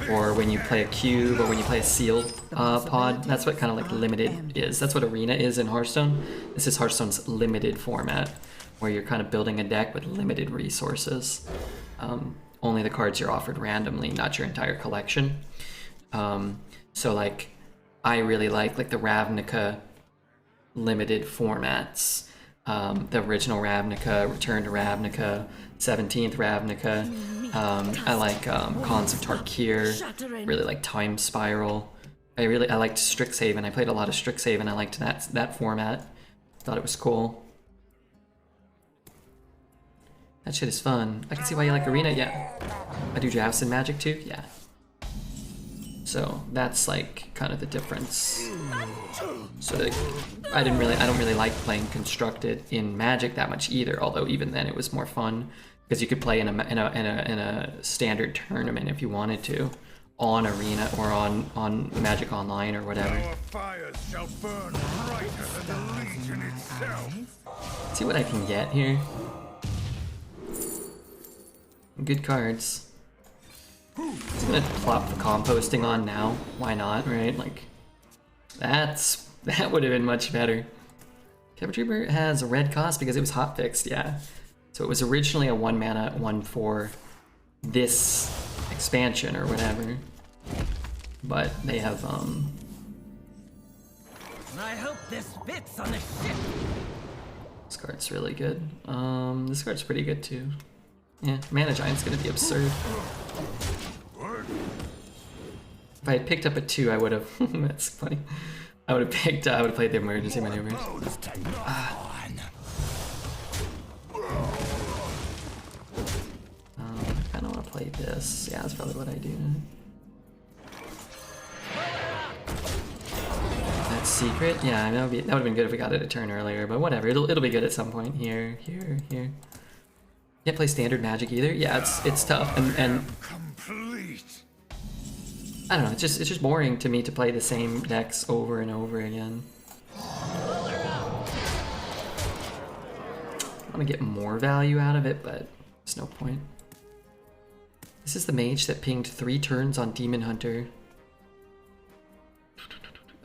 or when you play a cube, or when you play a sealed pod, that's what kind of like limited is. That's what arena is in Hearthstone. This is Hearthstone's limited format, where you're kind of building a deck with limited resources. Only the cards you're offered randomly, not your entire collection. So like, I really like the Ravnica limited formats. The original Ravnica, Return to Ravnica, 17th Ravnica. I like Cons of Tarkir. Really like Time Spiral. I liked Strixhaven. I played a lot of Strixhaven. I liked that format. Thought it was cool. That shit is fun. I can see why you like Arena. Yeah, I do drafts in Magic too. Yeah. So that's like kind of the difference. So like, I don't really like playing constructed in Magic that much either. Although even then it was more fun because you could play in a standard tournament if you wanted to, on Arena or on Magic Online or whatever. Our fires shall burn brighter than the Legion itself. See what I can get here. Good cards. I'm gonna plop the composting on now. Why not, right? Like, that would have been much better. Pepper Trooper has a red cost because it was hotfixed, yeah. So it was originally a 1 mana 1/4 this expansion or whatever. But they have I hope this fits on the ship. this card's really good. This card's pretty good too. Yeah, Mana Giant's gonna be absurd. If I had picked up a 2, I would have. That's funny. I would have played the emergency maneuvers. I kind of want to play this. Yeah, that's probably what I do. That's secret. Yeah, I mean, that would have been good if we got it a turn earlier. But whatever, it'll be good at some point. Here. Can't play standard Magic either. Yeah, it's tough and Complete. I don't know. It's just boring to me to play the same decks over and over again. I want to get more value out of it, but there's no point. This is the Mage that pinged 3 turns on Demon Hunter.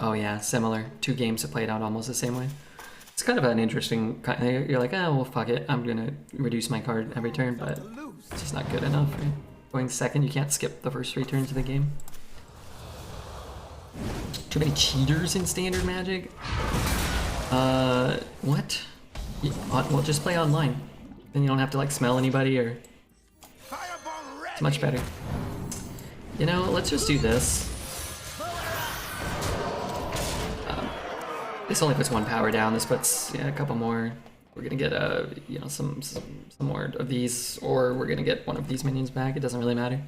Oh yeah, similar. 2 games that played out almost the same way. It's kind of an interesting. You're like, oh well, fuck it. I'm gonna reduce my card every turn, but it's just not good enough. Right? Going second, you can't skip the first 3 turns of the game. Too many cheaters in standard Magic? What? Well, just play online. Then you don't have to like smell anybody or... It's much better. You know, let's just do this. This only puts 1 power down. This puts a couple more. We're gonna get you know, some more of these, or we're gonna get one of these minions back. It doesn't really matter.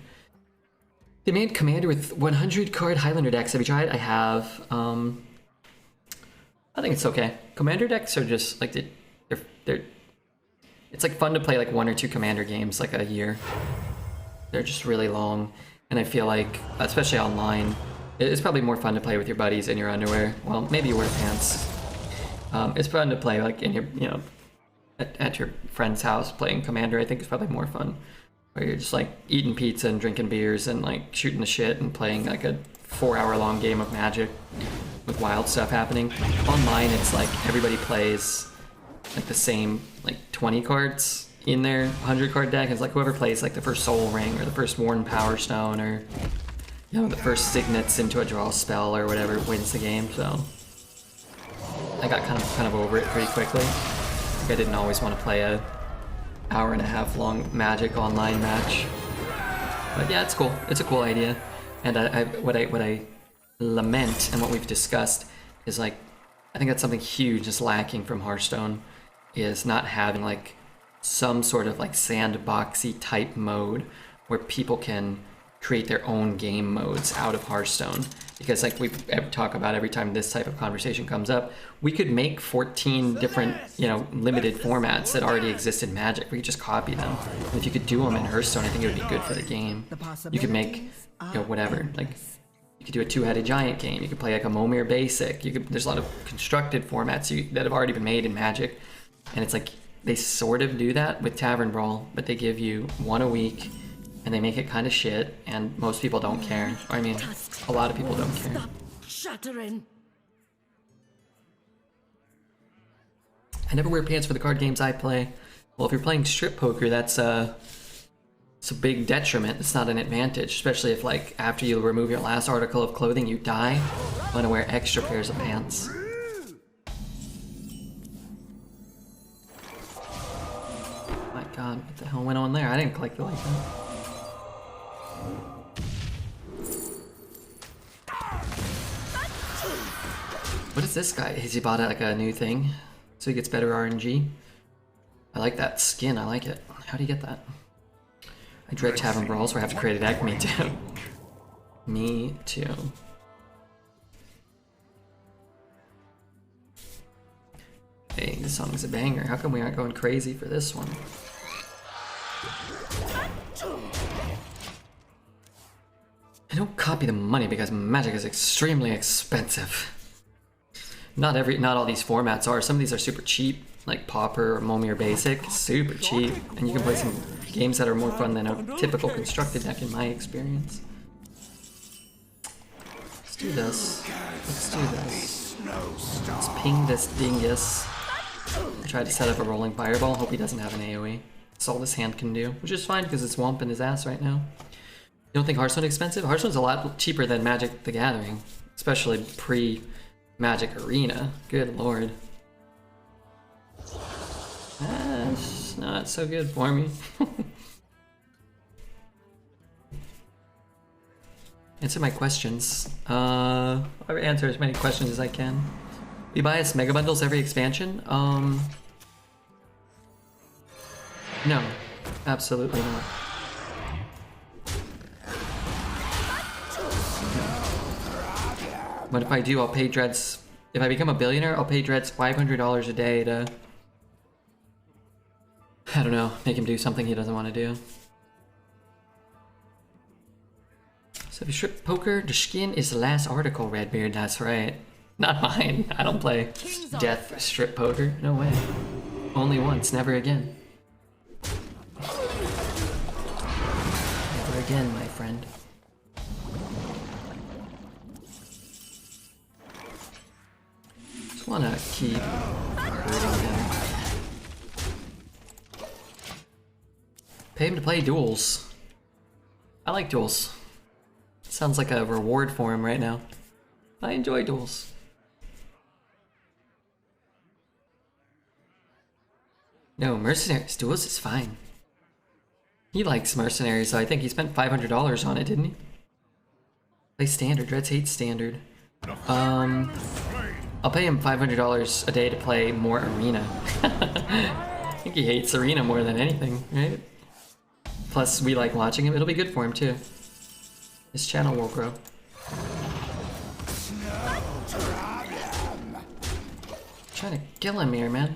They made Commander with 100 card Highlander decks. Have you tried? I have. I think it's okay. Commander decks are just like they're. It's like fun to play like 1 or 2 Commander games like a year. They're just really long, and I feel like, especially online, it's probably more fun to play with your buddies in your underwear. Well, maybe you wear pants. It's fun to play like in your, you know, at your friend's house playing Commander. I think it's probably more fun, where you're just like eating pizza and drinking beers and like shooting the shit and playing like a 4-hour-long game of Magic with wild stuff happening. Online, it's like everybody plays like the same like 20 cards in their 100 card deck. It's like whoever plays like the first Soul Ring or the first Worn Power Stone or, you know, the first Signets into a draw spell or whatever wins the game. So I got kind of over it pretty quickly. Like I didn't always want to play a hour-and-a-half long Magic online match. But yeah, it's cool. It's a cool idea. And what I lament, and what we've discussed, is like, I think that's something huge is lacking from Hearthstone, is not having like some sort of like sandboxy type mode where people can create their own game modes out of Hearthstone. Because like we talk about every time this type of conversation comes up, we could make 14 different, you know, limited formats that already exist in Magic. We could just copy them. And if you could do them in Hearthstone, I think it would be good for the game. You could make, you know, whatever. Like, you could do a two-headed giant game. You could play like a Momir basic. There's a lot of constructed formats that have already been made in Magic. And it's like, they sort of do that with Tavern Brawl, but they give you one a week, and they make it kind of shit, and most people don't care. I mean, a lot of people don't care. Stop shattering. I never wear pants for the card games I play. Well, if you're playing strip poker, it's a big detriment. It's not an advantage, especially if, like, after you remove your last article of clothing, you die. You want to wear extra pairs of pants. My God, what the hell went on there? I didn't click the like that. What is this guy? Has he bought like a new thing? So he gets better RNG? I like that skin, I like it. How do you get that? I dread Tavern Brawls where I have to create a deck. Me too. Me too. Hey, this song is a banger. How come we aren't going crazy for this one? I don't copy the money because Magic is extremely expensive. Not all these formats are. Some of these are super cheap, like Pauper or Momir Basic, super cheap, and you can play some games that are more fun than a typical constructed deck in my experience. Let's do this. Let's do this. Let's ping this dingus. I tried to set up a rolling fireball, hope he doesn't have an AoE. That's all this hand can do, which is fine because it's whumping his ass right now. You don't think Hearthstone is expensive? Hearthstone's a lot cheaper than Magic the Gathering, especially pre-Magic Arena. Good lord. That's not so good for me. Answer my questions. I'll answer as many questions as I can. We buy us mega bundles every expansion? No, absolutely not. But if I do, I'll pay Dreads. If I become a billionaire, I'll pay Dreads $500 a day to, I don't know, make him do something he doesn't want to do. So if you strip poker, the skin is the last article, Redbeard. That's right. Not mine. I don't play death strip poker. No way. Only once, never again. Never again, my friend. Just wanna keep hurting him. Pay him to play duels. I like duels. Sounds like a reward for him right now. I enjoy duels. No, Mercenaries. Duels is fine. He likes Mercenaries, so I think he spent $500 on it, didn't he? Play Standard. Reds hate Standard. I'll pay him $500 a day to play more Arena. I think he hates Arena more than anything, right? Plus, we like watching him. It'll be good for him, too. His channel will grow. Trying to kill him here, man.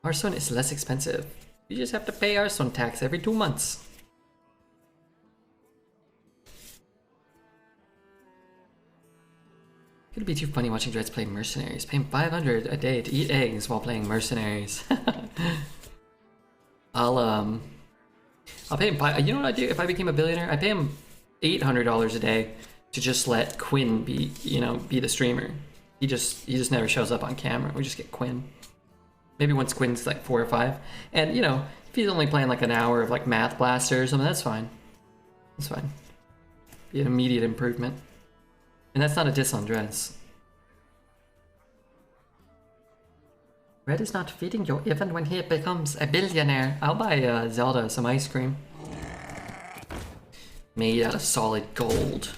Hearthstone is less expensive. You just have to pay Hearthstone tax every 2 months. It'd be too funny watching Dreads play Mercenaries. Pay him $500 a day to eat eggs while playing Mercenaries. I'll pay him you know what I do if I became a billionaire? I pay him $800 a day to just let Quinn be the streamer. He just never shows up on camera. We just get Quinn. Maybe once Quinn's like 4 or 5. And you know, if he's only playing like an hour of like Math Blaster or something, that's fine. That's fine. Be an immediate improvement. And that's not a diss on Dreads. Red is not feeding you even when he becomes a billionaire. I'll buy Zelda some ice cream. Made out of solid gold.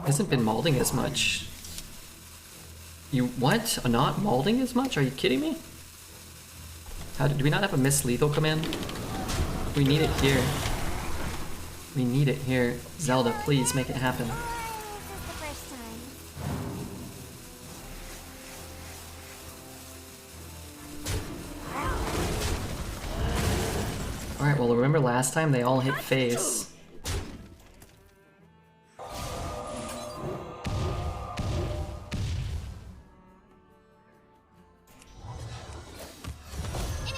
Hasn't been molding as much. You what? Not malding as much? Are you kidding me? Do we not have a miss lethal command? We need it here. We need it here. Zelda, please make it happen. Or is this the first time? Alright, well remember last time they all hit face.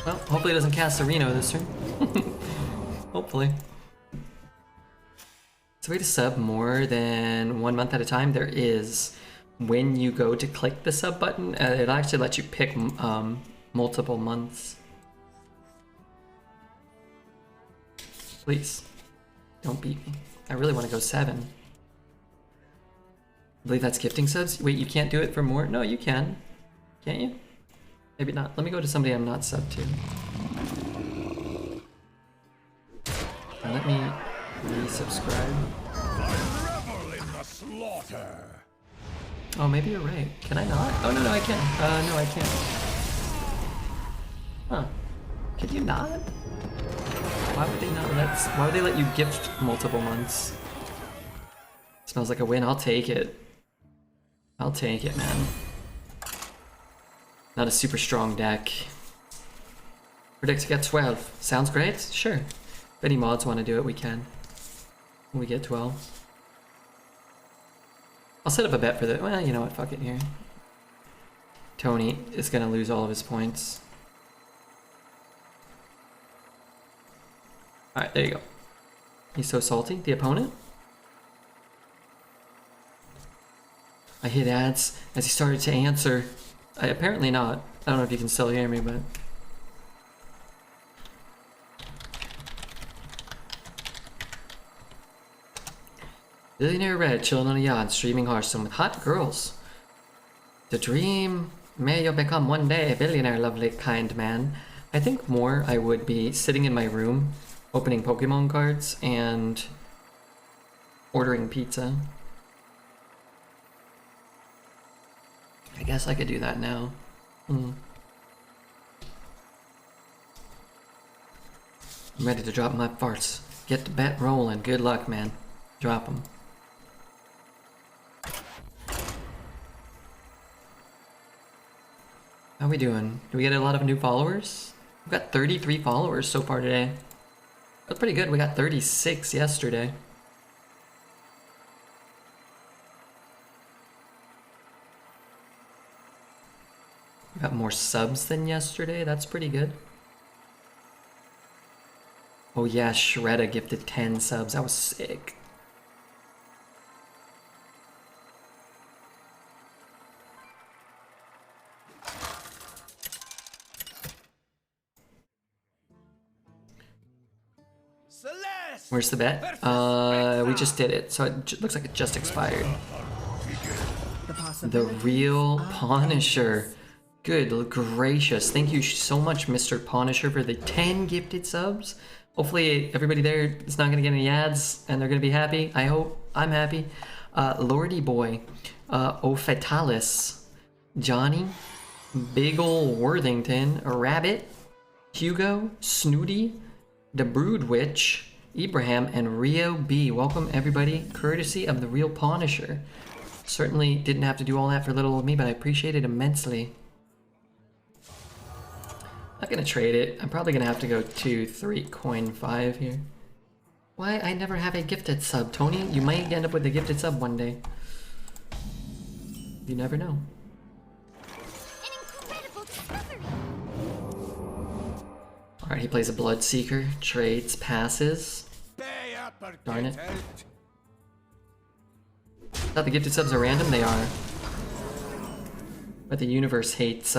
Well, hopefully it doesn't cast a Reno this turn. Hopefully. Is there a way to sub more than 1 month at a time? There is. When you go to click the sub button, it'll actually let you pick multiple months. Please, don't beat me. I really want to go 7. I believe that's gifting subs. Wait, you can't do it for more? No, you can. Can't you? Maybe not. Let me go to somebody I'm not sub to. And let me resubscribe. I revel in the slaughter. Oh, maybe you're right. Can I not? Oh, no, I can. No, I can't. Huh. Can you not? Why would they not let... Why would they let you gift multiple months? Smells like a win. I'll take it. I'll take it, man. Not a super strong deck. Predict to get 12. Sounds great? Sure. If any mods want to do it, we can. When we get 12. I'll set up a bet for the... Well, you know what? Fuck it here. Tony is going to lose all of his points. Alright, there you go. He's so salty. The opponent? I hit ads as he started to answer. Apparently not. I don't know if you can still hear me, but... Billionaire Red chilling on a yacht, streaming Hearthstone with hot girls. The dream may you become one day a billionaire, lovely kind man. I think more I would be sitting in my room, opening Pokemon cards, and ordering pizza. I guess I could do that now. I'm ready to drop my farts. Get the bet rolling. Good luck, man. Drop them. How we doing? Do we get a lot of new followers? We've got 33 followers so far today. That's pretty good. We got 36 yesterday. We got more subs than yesterday. That's pretty good. Oh yeah, Shredda gifted 10 subs. That was sick. Where's the bet? We just did it, so it looks like it just expired. The real Punisher. Good gracious. Thank you so much, Mr. Punisher, for the 10 gifted subs. Hopefully everybody there is not going to get any ads and they're going to be happy. I hope. I'm happy. Lordy Boy. Ofetalis. Johnny. Big ol' Worthington. Rabbit. Hugo. Snooty. The Brood Witch. Ibrahim and Rio B. Welcome everybody, courtesy of the real Punisher. Certainly didn't have to do all that for little old me, but I appreciate it immensely. Not gonna trade it. I'm probably gonna have to go 2, 3, coin 5 here. Why? I never have a gifted sub, Tony. You might end up with a gifted sub one day. You never know. An incredible discovery. Alright, he plays a Bloodseeker, trades, passes. Darn it. Thought the gifted subs are random? They are. But the universe hates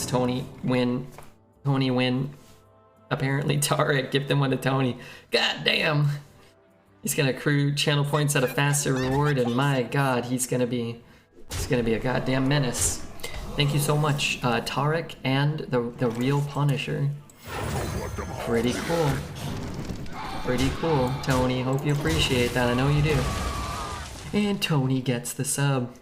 Tony win. Tony win. Apparently Tarek gift them one to Tony. God damn! He's gonna accrue channel points at a faster reward, and my god, he's gonna be a goddamn menace. Thank you so much, Tarek and the real Punisher. Pretty cool. Pretty cool, Tony. Hope you appreciate that. I know you do. And Tony gets the sub.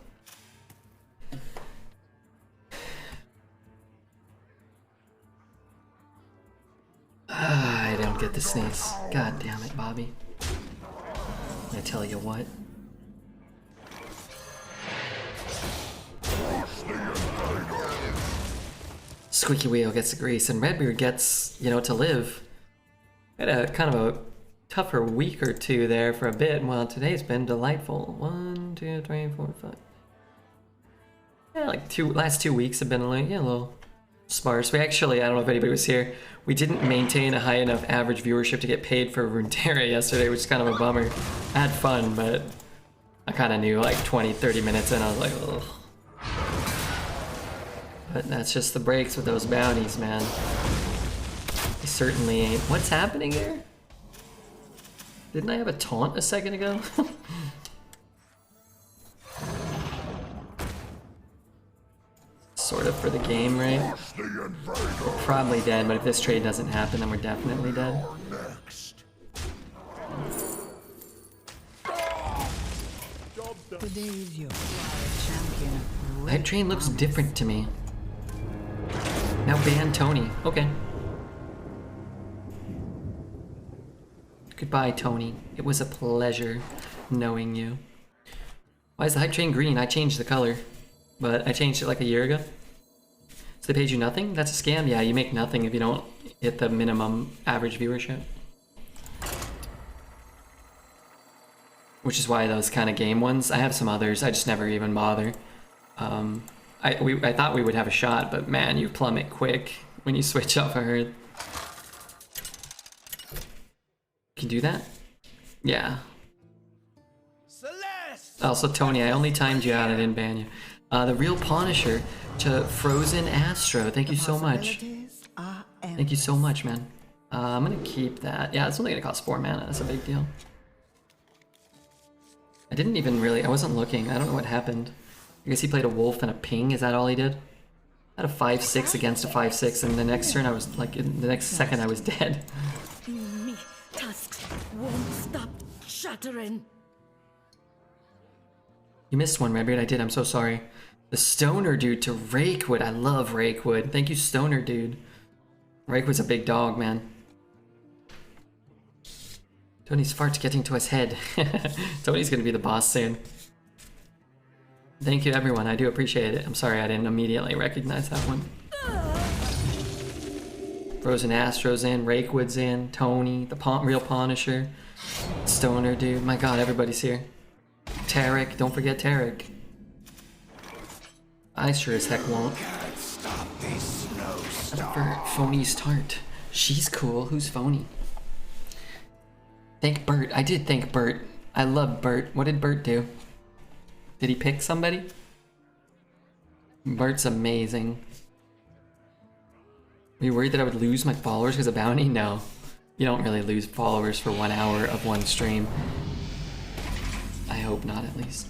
I don't get the sneeze. God damn it, Bobby. I tell you what. Squeaky wheel gets the grease, and Redbeard gets, you know, to live. Had a kind of a tougher week or two there for a bit. Well, today's been delightful. 1, 2, 3, 4, 5. Yeah, like last 2 weeks have been a little sparse. We actually, I don't know if anybody was here, we didn't maintain a high enough average viewership to get paid for Runeterra yesterday, which is kind of a bummer. I had fun, but I kind of knew like 20, 30 minutes in, I was like, ugh. But that's just the breaks with those bounties, man. They certainly ain't. What's happening here? Didn't I have a taunt a second ago? Sort of for the game, right? We're probably dead, but if this trade doesn't happen, then we're definitely dead. Today's you are a champion of great Hype Train looks promise. different to me. Now ban Tony. Okay. Goodbye, Tony. It was a pleasure knowing you. Why is the Hype Train green? I changed the color, but I changed it like a year ago. So they paid you nothing? That's a scam? Yeah, you make nothing if you don't hit the minimum average viewership. Which is why those kind of game ones, I have some others, I just never even bother. I thought we would have a shot, but man, you plummet quick when you switch off a Hearth. Can you do that? Yeah. Also, Tony, I only timed you out, I didn't ban you. The Real Punisher to Frozen Astro, thank you so much. Possibilities are Thank you so much, man. I'm gonna keep that. Yeah, it's only gonna cost 4 mana, that's a big deal. I didn't even really, I wasn't looking, I don't know what happened. I guess he played a wolf and a ping, is that all he did? I had a 5-6 against a 5-6, and the next turn I was, like, in the next second I was dead. Me tusks won't stop shattering. You missed one, Redbeard. I did, I'm so sorry. The Stoner Dude to Rakewood, I love Rakewood. Thank you, Stoner Dude. Rakewood's a big dog, man. Tony's fart's getting to his head. Tony's gonna be the boss soon. Thank you, everyone. I do appreciate it. I'm sorry I didn't immediately recognize that one. Frozen Astro's in, Rakewood's in, Tony, the Real Punisher, Stoner Dude. My god, everybody's here. Tarek, don't forget Tarek. I sure as heck won't. For Phony's Tart. She's cool. Who's Phony? Thank Bert. I did thank Bert. I love Bert. What did Bert do? Did he pick somebody? Bert's amazing. Were you worried that I would lose my followers because of bounty? No. You don't really lose followers for 1 hour of one stream. I hope not, at least.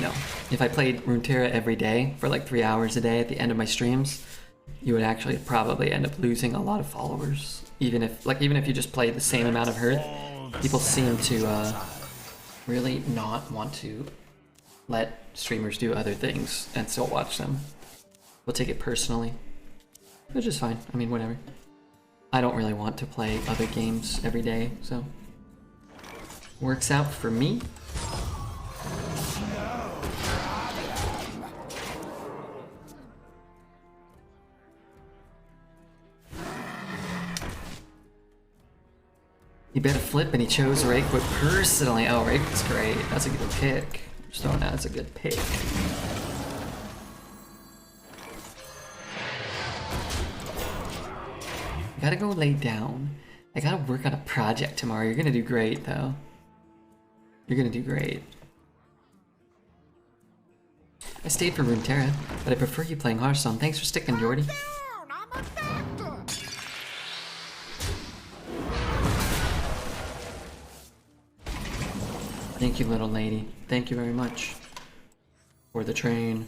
No. If I played Runeterra every day for like 3 hours a day at the end of my streams, you would actually probably end up losing a lot of followers. Even if you just play the same amount of Hearth, people seem to really not want to let streamers do other things and still watch them. We'll take it personally, which is fine. I mean, whatever. I don't really want to play other games every day, so works out for me. He bet a flip and he chose Rakewood personally. Oh, Rakewood's great. That's a good pick. Just throwing out, it's a good pick. I gotta go lay down. I gotta work on a project tomorrow. You're gonna do great, though. You're gonna do great. I stayed for Runeterra, but I prefer you playing Hearthstone. Thanks for sticking, Jordy. Thank you, little lady. Thank you very much for the train.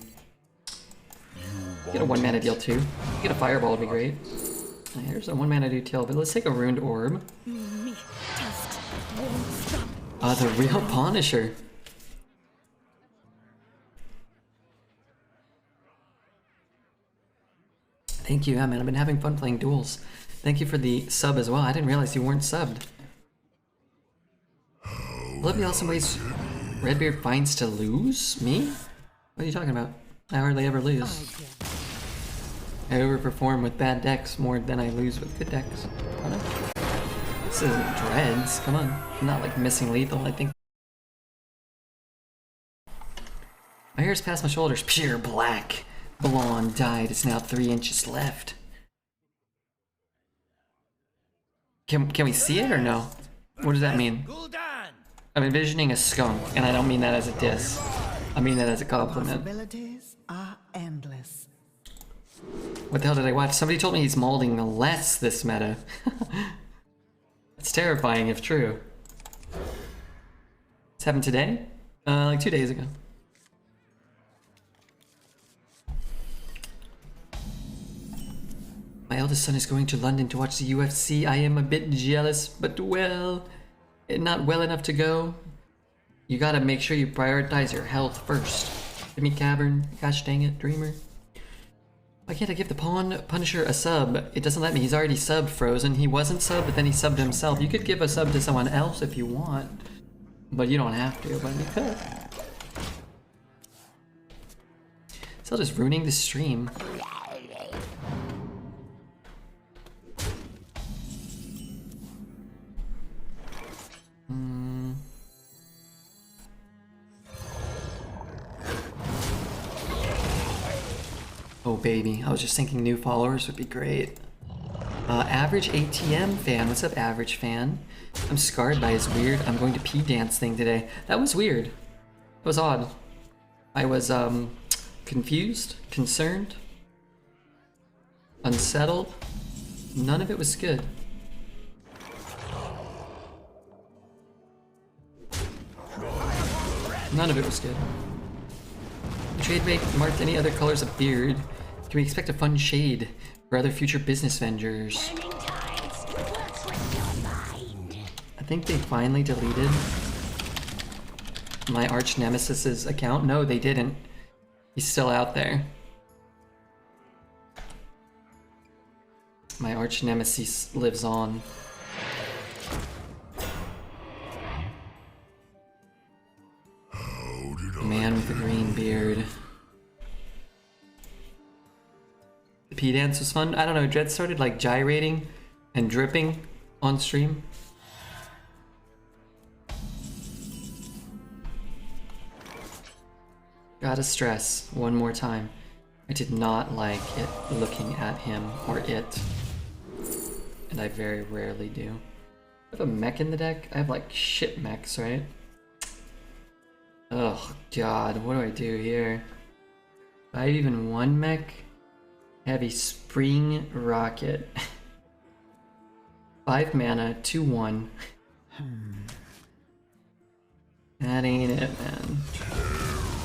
You Get a 1 mana deal too. Get a fireball would be great. Here's a 1 mana deal, but let's take a ruined orb. Me tasks won't stop. The real Punisher. Thank you, yeah, man. I've been having fun playing duels. Thank you for the sub as well. I didn't realize you weren't subbed. Love the awesome ways Redbeard finds to lose? Me? What are you talking about? I hardly ever lose. I overperform with bad decks more than I lose with good decks. This isn't Dreads. Come on. I'm not like missing lethal, I think. My hair's past my shoulders. Pure black. Blonde dyed. It's now 3 inches left. Can we see it or no? What does that mean? I'm envisioning a skunk, and I don't mean that as a diss. I mean that as a compliment. Possibilities are endless. What the hell did I watch? Somebody told me he's molding less this meta. It's terrifying if true. This happened today? Like 2 days ago. My eldest son is going to London to watch the UFC. I am a bit jealous, but well, not well enough to go. You gotta make sure you prioritize your health first. Give me Cavern. Gosh dang it, Dreamer. Why can't I give the Punisher a sub? It doesn't let me. He's already subbed, Frozen. He wasn't subbed, but then he subbed himself. You could give a sub to someone else if you want, but you don't have to, but you could. Still just ruining the stream. Oh baby, I was just thinking new followers would be great. Average ATM fan, what's up average fan? I'm scarred by his weird I'm going to pee dance thing today. That was weird. It was odd. I was confused, concerned, unsettled. None of it was good. None of it was good. The trade mate marked any other colors of beard. Can we expect a fun shade for other future business ventures? I think they finally deleted my arch nemesis's account. No, they didn't. He's still out there. My arch nemesis lives on. Man with the green beard. The pee dance was fun. I don't know, Dread started like gyrating and dripping on stream. Gotta stress one more time. I did not like it looking at him or it. And I very rarely do. I have a mech in the deck? I have like shit mechs, right? Oh god, what do I do here? Do I have even one mech? Heavy Spring Rocket. 5 mana, 2/1. That ain't it, man.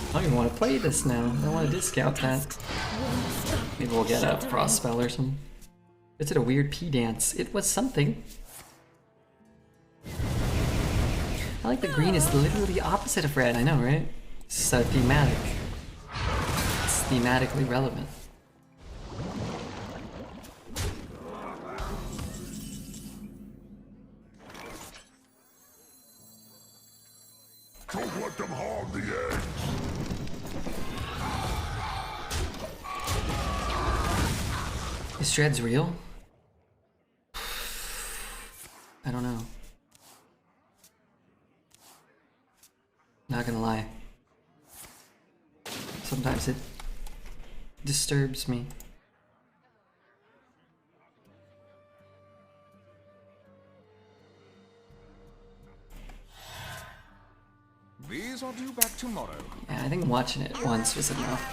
I don't even want to play this now. I don't want to discount that. Maybe we'll get a Frost Spell or something. Is it a weird pee dance? It was something. I like the green is literally the opposite of red. I know, right? It's thematic. It's thematically relevant. Don't let them hog the eggs. Is Dread's real? I don't know. Not gonna lie. Sometimes it disturbs me. These are due back tomorrow. Yeah, I think watching it once was enough.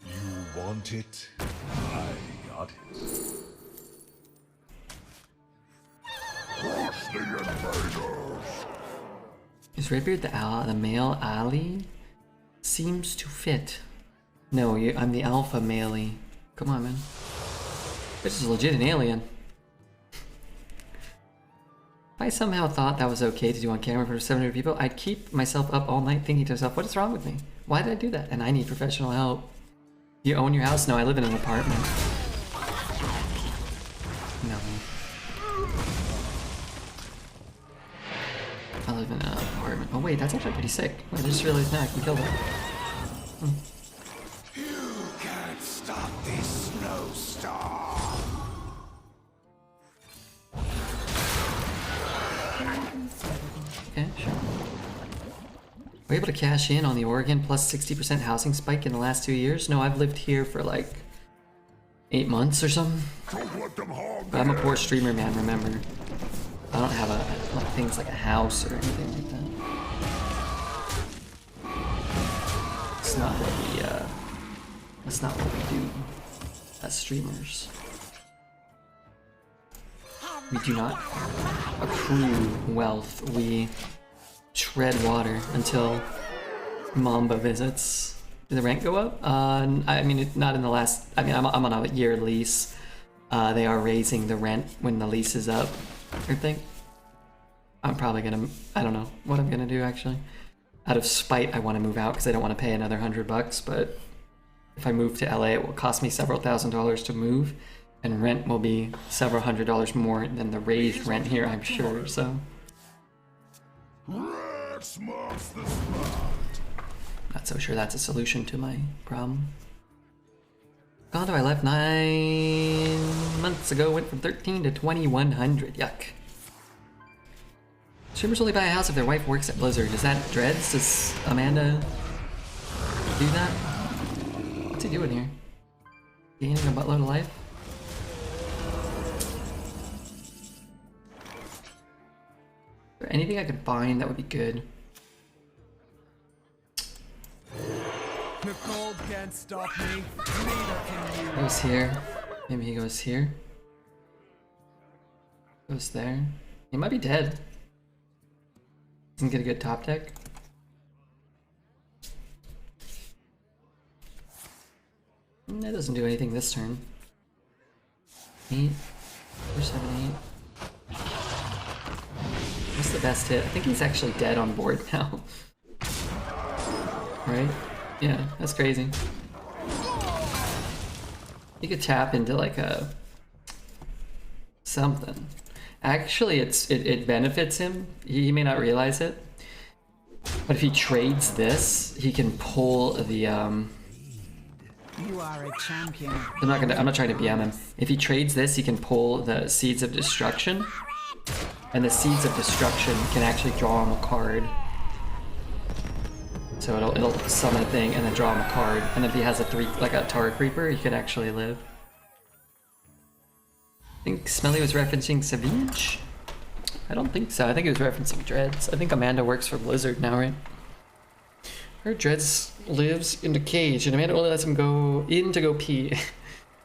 You want it? I got it. Crush the invaders! Is Redbeard the male ally? seems to fit. No, I'm the alpha male. Come on, man. This is legit an alien. If I somehow thought that was okay to do on camera for 700 people, I'd keep myself up all night thinking to myself, what is wrong with me? Why did I do that? And I need professional help. You own your house? No, I live in an apartment. No. I live in an apartment. Oh wait, that's actually pretty sick. Wait, I just realized now I can kill that. You can't stop this snowstorm. Okay, sure. We're able to cash in on the Oregon plus 60% housing spike in the last 2 years? No, I've lived here for like 8 months or something. Don't let them hog But I'm a poor streamer, man, remember. I don't have things like a house or anything like that. It's not what we, that's not what we do as streamers. We do not accrue wealth, we tread water until Mamba visits. Did the rent go up? I mean, not in the last, I mean, I'm on a year lease. They are raising the rent when the lease is up, I think. I'm probably gonna, I don't know what I'm gonna do actually. Out of spite, I want to move out because I don't want to pay another $100, but if I move to LA, it will cost me several $1,000s to move, and rent will be several $100s more than the raised rent here, I'm sure, so. Red smokes the spot. Not so sure that's a solution to my problem. Condo I left 9 months ago went from 13 to 2,100. Yuck. Streamers only buy a house if their wife works at Blizzard. Is that Dreads? Does Amanda do that? What's he doing here? Gaining a buttload of life? Is there anything I could find that would be good? The cold can't stop me. Neither can you. Goes here. Maybe he goes here. Goes there. He might be dead. Doesn't get a good top deck. That doesn't do anything this turn. 8, 4, 7, 8. What's the best hit? I think he's actually dead on board now. Right? Yeah, that's crazy. You could tap into like a something. Actually, it benefits him. He may not realize it, but if he trades this, he can pull the You are a champion. I'm not trying to BM him. If he trades this, he can pull the Seeds of Destruction, and the Seeds of Destruction can actually draw him a card. So it'll summon a thing and then draw him a card, and if he has a Tar Creeper, he could actually live. I think Smelly was referencing Savage? I don't think so. I think he was referencing Dreads. I think Amanda works for Blizzard now, right? I heard Dreads lives in the cage, and Amanda only lets him go in to go pee.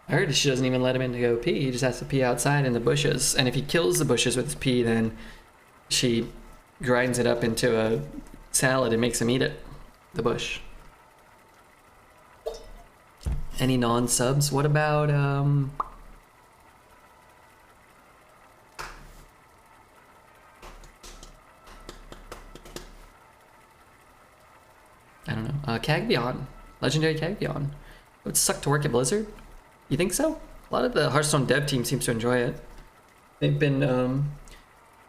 I heard she doesn't even let him in to go pee. He just has to pee outside in the bushes. And if he kills the bushes with his pee, then she grinds it up into a salad and makes him eat it. The bush. Any non-subs? What about, I don't know. Cagbion. Legendary Cagbion. It would suck to work at Blizzard? You think so? A lot of the Hearthstone dev team seems to enjoy it. They've been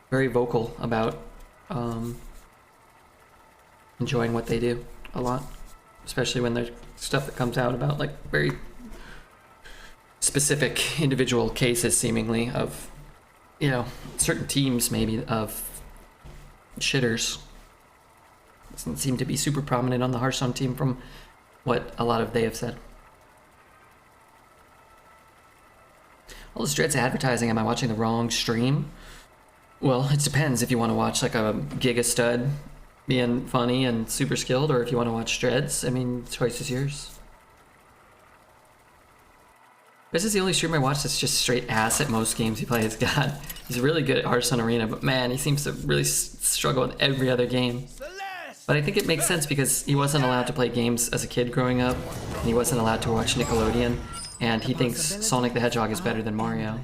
very vocal about enjoying what they do a lot. Especially when there's stuff that comes out about like very specific individual cases seemingly of, you know, certain teams maybe of shitters. Doesn't seem to be super prominent on the Hearthstone team from what a lot of they have said. All this Dreads advertising, am I watching the wrong stream? Well, it depends if you want to watch like a Giga Stud being funny and super skilled, or if you want to watch Dreads. I mean, the choice is yours. This is the only streamer I watch that's just straight ass at most games he plays. God, he's really good at Hearthstone Arena, but man, he seems to really struggle with every other game. Celeste! But I think it makes sense because he wasn't allowed to play games as a kid growing up, and he wasn't allowed to watch Nickelodeon, and he thinks Sonic the Hedgehog is better than Mario.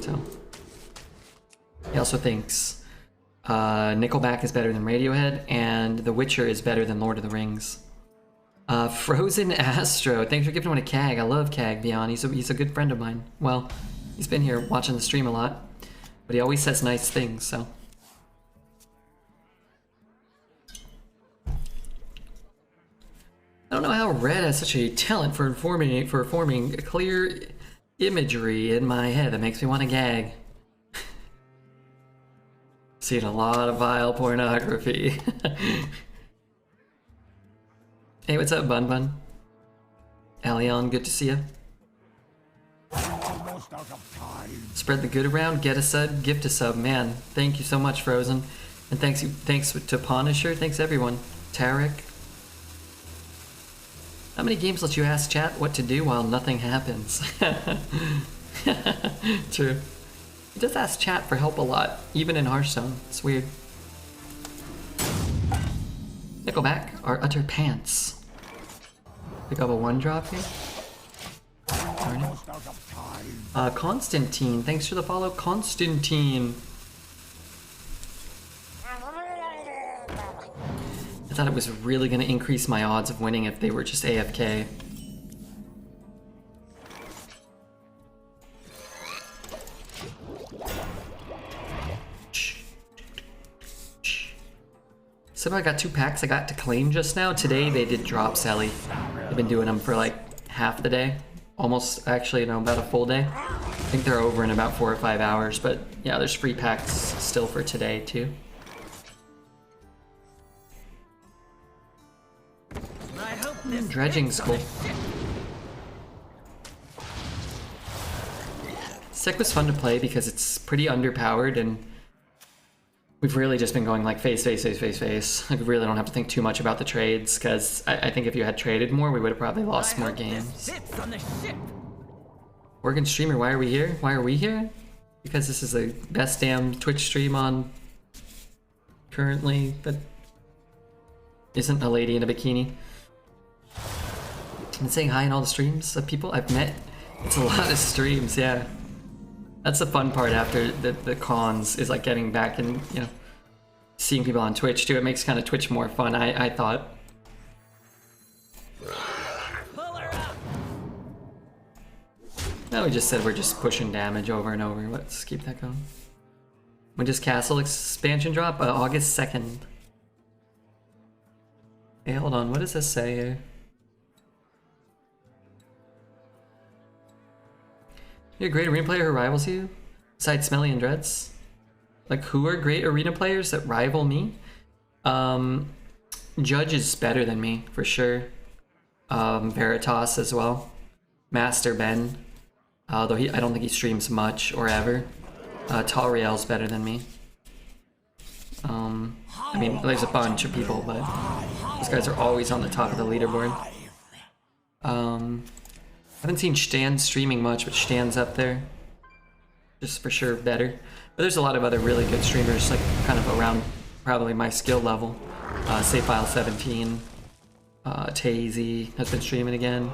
So he also thinks Nickelback is better than Radiohead, and The Witcher is better than Lord of the Rings. Frozen Astro, thanks for giving one to Cag. I love Cag Beyond. He's a good friend of mine. Well, he's been here watching the stream a lot, but he always says nice things, so. I don't know how Red has such a talent for forming clear imagery in my head that makes me want to gag. Seen a lot of vile pornography. Hey, what's up, Bun Bun? Alion, good to see you. Almost out of time. Spread the good around, get a sub, gift a sub. Man, thank you so much, Frozen. And thanks to Punisher, thanks everyone. Tarek. How many games let you ask chat what to do while nothing happens? True. He does ask chat for help a lot, even in Hearthstone. It's weird. Nickelback are utter pants. Pick up a 1-drop here. Almost out of time. Constantine, thanks for the follow, Constantine. I thought it was really going to increase my odds of winning if they were just AFK. So I got 2 packs I got to claim just now. Today they did drop Sally. I've been doing them for like half the day. Almost, actually, no, about a full day. I think they're over in about 4 or 5 hours, but yeah, there's free packs still for today too. Dredging school. Sec was fun to play because it's pretty underpowered and we've really just been going like face. Like, we really don't have to think too much about the trades because I think if you had traded more, we would have probably lost more games. Oregon streamer, why are we here? Why are we here? Because this is the best damn Twitch stream on currently that isn't a lady in a bikini. And saying hi in all the streams of people I've met. It's a lot of streams, yeah. That's the fun part after the cons is like getting back and, you know, seeing people on Twitch too. It makes kind of Twitch more fun, I thought. No, we just said we're just pushing damage over and over. Let's keep that going. When does Castle expansion drop? August 2nd. Hey, hold on. What does this say here? You're a great arena player who rivals you? Besides Smelly and Dreads? Like, who are great arena players that rival me? Judge is better than me, for sure. Veritas as well. Master Ben. Though I don't think he streams much or ever. Talriel's better than me. I mean, there's a bunch of people, but those guys are always on the top of the leaderboard. I haven't seen Stan streaming much, but Stan's up there. Just for sure better. But there's a lot of other really good streamers, like kind of around probably my skill level. Sayfile17, Tazy has been streaming again.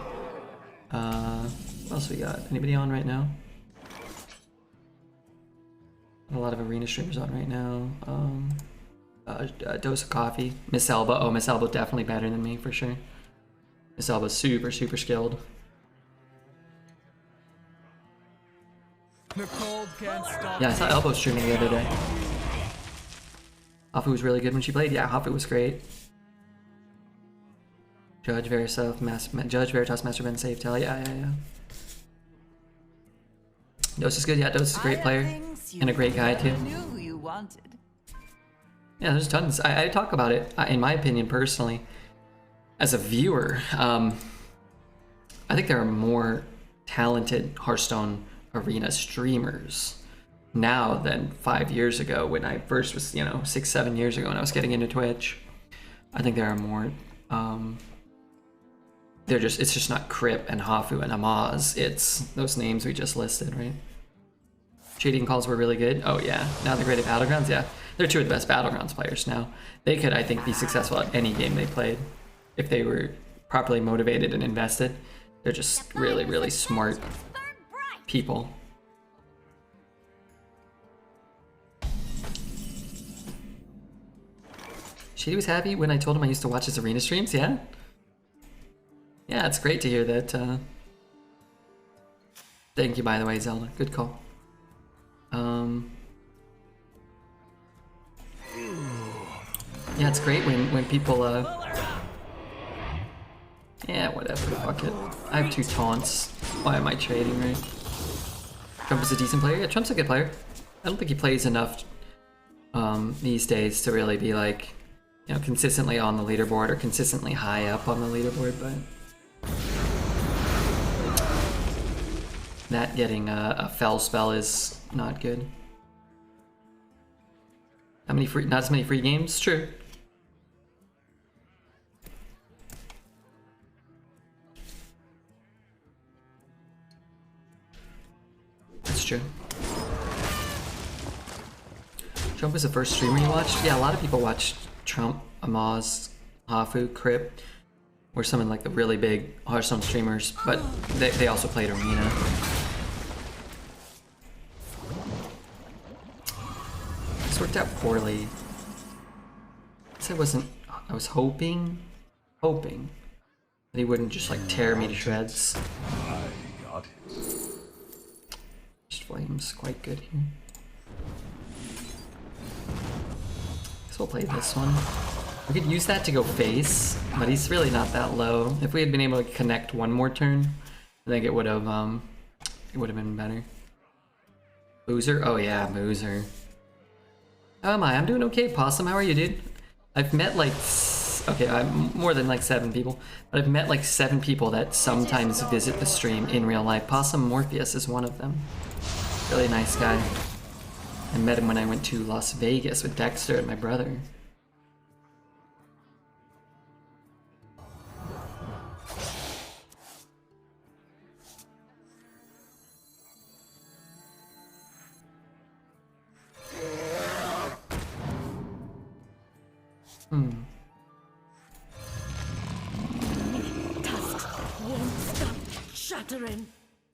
What else we got? Anybody on right now? A lot of arena streamers on right now. Dose of Coffee. Miss Elba. Oh, Miss Elba definitely better than me for sure. Miss Elba's super skilled. Nicole can't stop. Yeah, I saw Elbow streaming the other day. Hafu was really good when she played. Yeah, Hafu was great. Judge Veritas, Master Ben, Save Tell. Yeah. Dose is good. Yeah, Dose is a great player and a great guy too. Yeah, there's tons. I talk about it, in my opinion, personally. As a viewer, I think there are more talented Hearthstone arena streamers now than 5 years ago when I first was, 6-7 years ago when I was getting into Twitch. I think there are more. It's just not Crip and Hafu and Amaz. It's those names we just listed, right? Shading calls were really good. Oh yeah, now the Great Battlegrounds, yeah. They're two of the best Battlegrounds players now. They could, I think, be successful at any game they played if they were properly motivated and invested. They're just really, really smart people. Shady was happy when I told him I used to watch his arena streams, yeah? Yeah, it's great to hear that. Thank you, by the way, Zelda. Good call. Yeah, it's great when people, yeah, whatever, fuck it. I have 2 taunts. Why am I trading, right? Trump is a decent player? Yeah, Trump's a good player. I don't think he plays enough these days to really be like, you know, consistently on the leaderboard or consistently high up on the leaderboard, but that getting a fell spell is not good. How many free? Not as many free games? True. That's true. Trump was the first streamer you watched? Yeah, a lot of people watched Trump, Amaz, Hafu, Crip, or some of like the really big Hearthstone streamers, but they also played Arena. This worked out poorly. I was hoping that he wouldn't just like tear me to shreds. I got it. Just Flame's quite good here. Guess we'll play this one. We could use that to go face, but he's really not that low. If we had been able to connect one more turn, I think it would have been better. Boozer? Oh yeah, Boozer. How am I? I'm doing okay, Possum. How are you, dude? I've met like, okay, I'm more than like 7 people, but I've met like 7 people that sometimes visit the stream in real life. Possum Morpheus is one of them. Really nice guy. I met him when I went to Las Vegas with Dexter and my brother. Tusks won't stop shattering.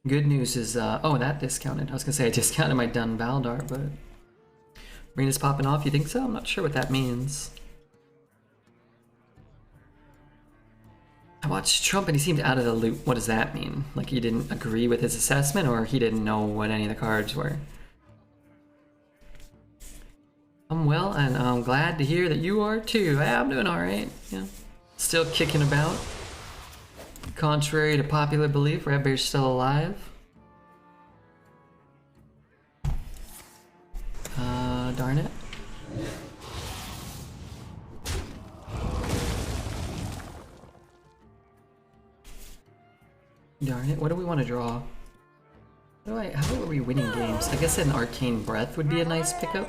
Good news is, oh, that discounted. I was gonna say I discounted my Dun Valdar, but Arena's popping off. You think so? I'm not sure what that means. I watched Trump and he seemed out of the loop. What does that mean? Like he didn't agree with his assessment, or he didn't know what any of the cards were? I'm well, and I'm glad to hear that you are too. Yeah, I'm doing alright. Yeah. Still kicking about. Contrary to popular belief, Red Bear's still alive. Darn it. Darn it, what do we want to draw? How are we winning games? I guess an Arcane Breath would be a nice pickup.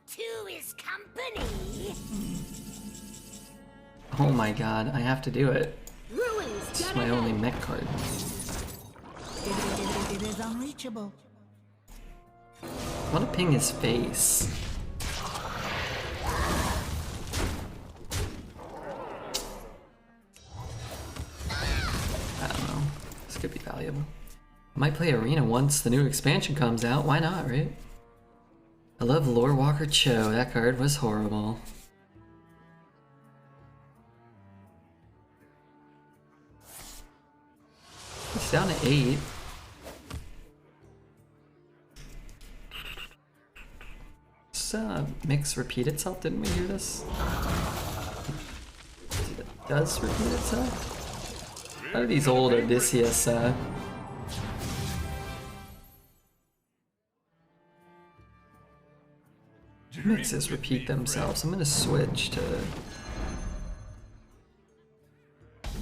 2 is company. Oh my god, I have to do it. Ruins It's my only mech card. It is unreachable. I want to ping his face. I don't know. This could be valuable. I might play Arena once the new expansion comes out. Why not, right? I love Lore Walker Cho. That card was horrible. It's down to 8. Mix repeat itself? Didn't we hear this? It does repeat itself? How are these old Odysseus mixes repeat themselves? I'm gonna switch to...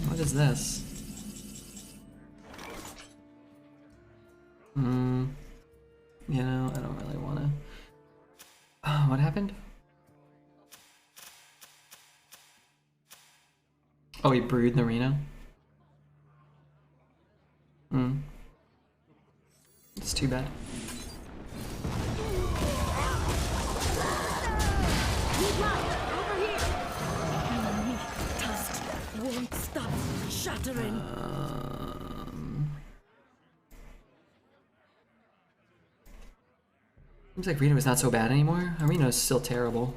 What is this? You know, I don't really wanna... what happened? Oh, he brewed in the arena? It's too bad. won't stop shattering. Seems like Reno is not so bad anymore. Reno is still terrible.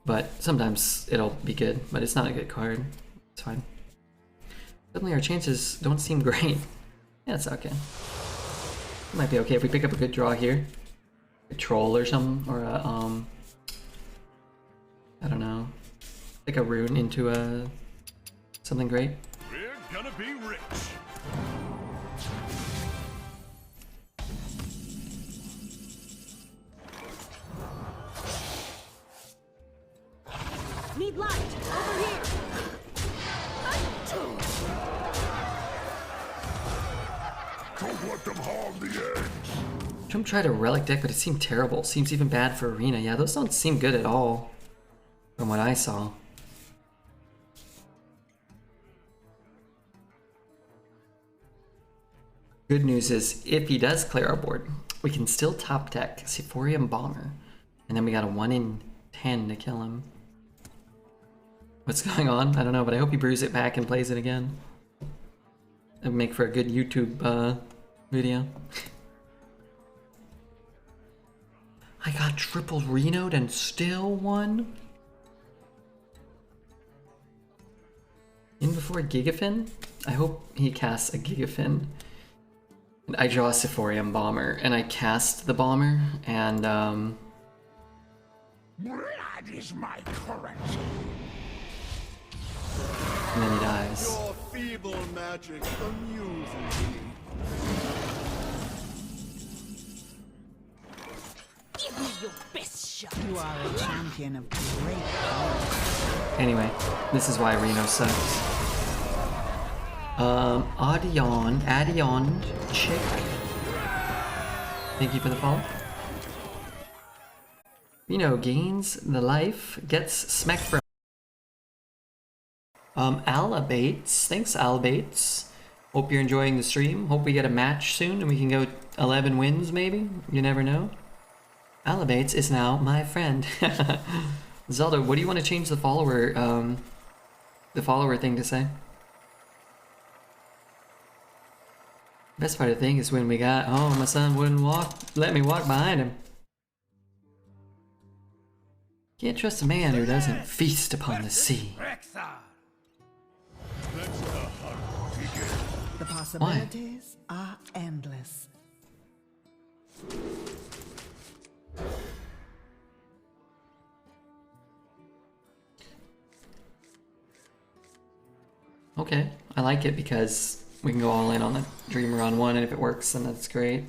But sometimes it'll be good, but it's not a good card. It's fine. Suddenly our chances don't seem great. Yeah, it's okay. It might be okay if we pick up a good draw here. A troll or something, or a, I don't know. Like a rune into a something great. We're gonna be rich. Need light over here. Don't let them harm the edge. Trump tried a relic deck, but it seemed terrible. Seems even bad for Arena. Yeah, those don't seem good at all, from what I saw. Good news is, if he does clear our board, we can still top deck Sephorium Bomber, and then we got a 1 in 10 to kill him. What's going on? I don't know, but I hope he brews it back and plays it again. That would make for a good YouTube video. I got triple Reno'd and still won? In before Gigafin? I hope he casts a Gigafin. And I draw a Sephorium Bomber, and I cast the Bomber, and Blood is my currency. and then he dies. Your feeble magic amuses me. Give me your best shot. You are a champion of great power. Anyway, this is why Reno sucks. Adion Chick. Thank you for the follow. Reno gains the life, gets smacked for. Alabates. Thanks, Alabates. Hope you're enjoying the stream. Hope we get a match soon and we can go 11 wins maybe. You never know. Alabates is now my friend. Zelda, what do you want to change the follower thing to say? Best part of the thing is when we got home, my son wouldn't let me walk behind him. Can't trust a man who doesn't feast upon the sea. The possibilities are endless. Okay, I like it because we can go all in on the Dreamer on one, and if it works, then that's great.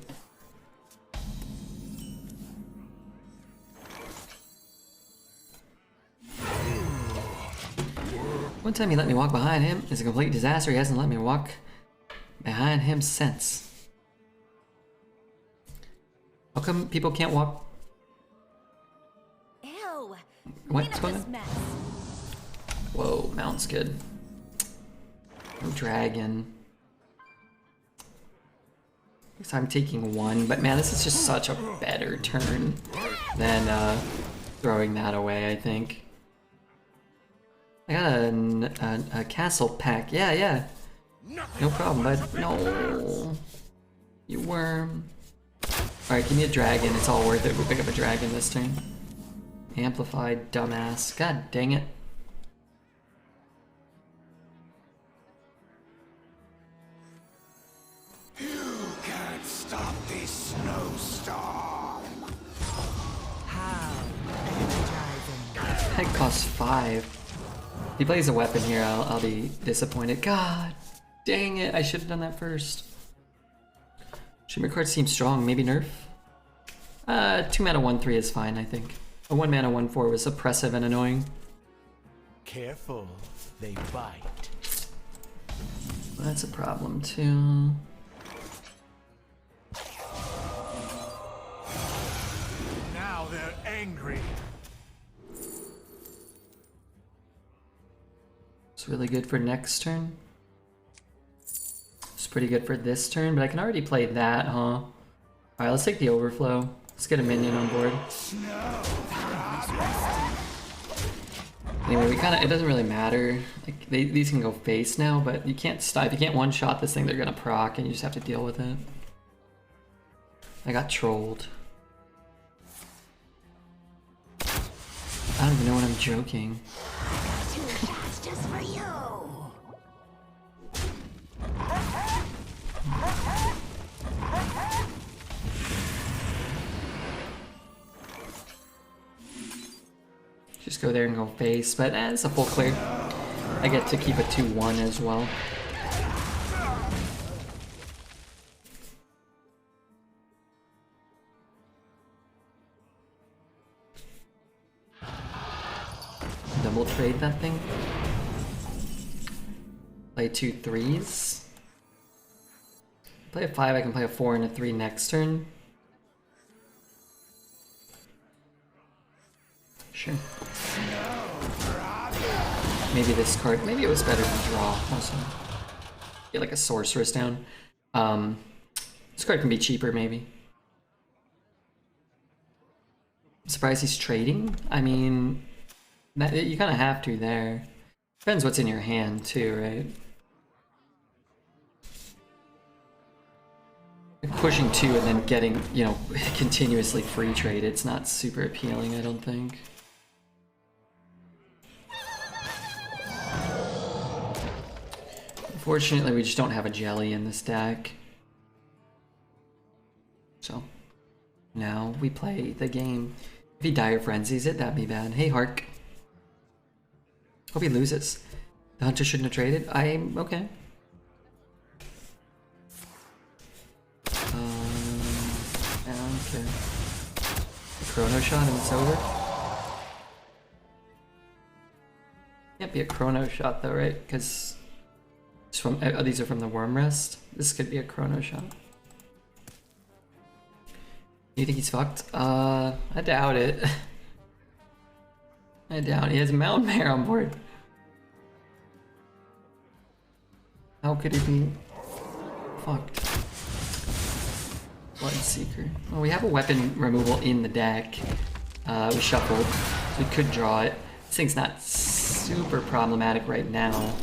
One time he let me walk behind him. It's a complete disaster. He hasn't let me walk behind him since. How come people can't walk? Ew. What's Clean going up on? this mess. Whoa, Mount's good. No dragon. Guess I'm taking one, but man, this is just such a better turn than throwing that away, I think. I got a castle pack. Yeah. No problem, bud. No. You worm. Alright, give me a dragon. It's all worth it. We'll pick up a dragon this turn. Amplified, dumbass. God dang it. You can't stop this snowstorm. How energizing. That costs 5. If he plays a weapon here, I'll be disappointed. God dang it. I should have done that first. Shimmer card seems strong. Maybe nerf? 2 mana 1/3 is fine, I think. A 1 mana 1/4 was oppressive and annoying. Careful, they bite. That's a problem too. Now they're angry. It's really good for next turn. It's pretty good for this turn, but I can already play that, huh? Alright, let's take the overflow. Let's get a minion on board. Anyway, it doesn't really matter. Like these can go face now, but you can't stop. If you can't one-shot this thing, they're gonna proc, and you just have to deal with it. I got trolled. I don't even know when I'm joking. Two shots just for you. Just go there and go face, but it's a full clear. I get to keep a 2-1 as well. Double trade that thing. Play 2 3s. Play a 5, I can play a 4 and a 3 next turn. Sure. Maybe this card, maybe it was better to draw also. Get like a sorceress down. This card can be cheaper maybe. I'm surprised he's trading. I mean, you kind of have to there. Depends what's in your hand too, right? Pushing 2 and then getting, you know, continuously free trade, it's not super appealing, I don't think. Unfortunately, we just don't have a jelly in this deck. So, now we play the game. If he Dire Frenzies it, that'd be bad. Hey, Hark. Hope he loses. The Hunter shouldn't have traded. I'm okay. I don't care. A Chrono Shot and it's over. Can't be a Chrono Shot though, right? Because these are from the Worm Rest. This could be a Chrono Shot. You think he's fucked? I doubt it. I doubt he has a Mountain Mare on board. How could he be fucked? Bloodseeker. Well, we have a weapon removal in the deck. We shuffled. We could draw it. This thing's not super problematic right now,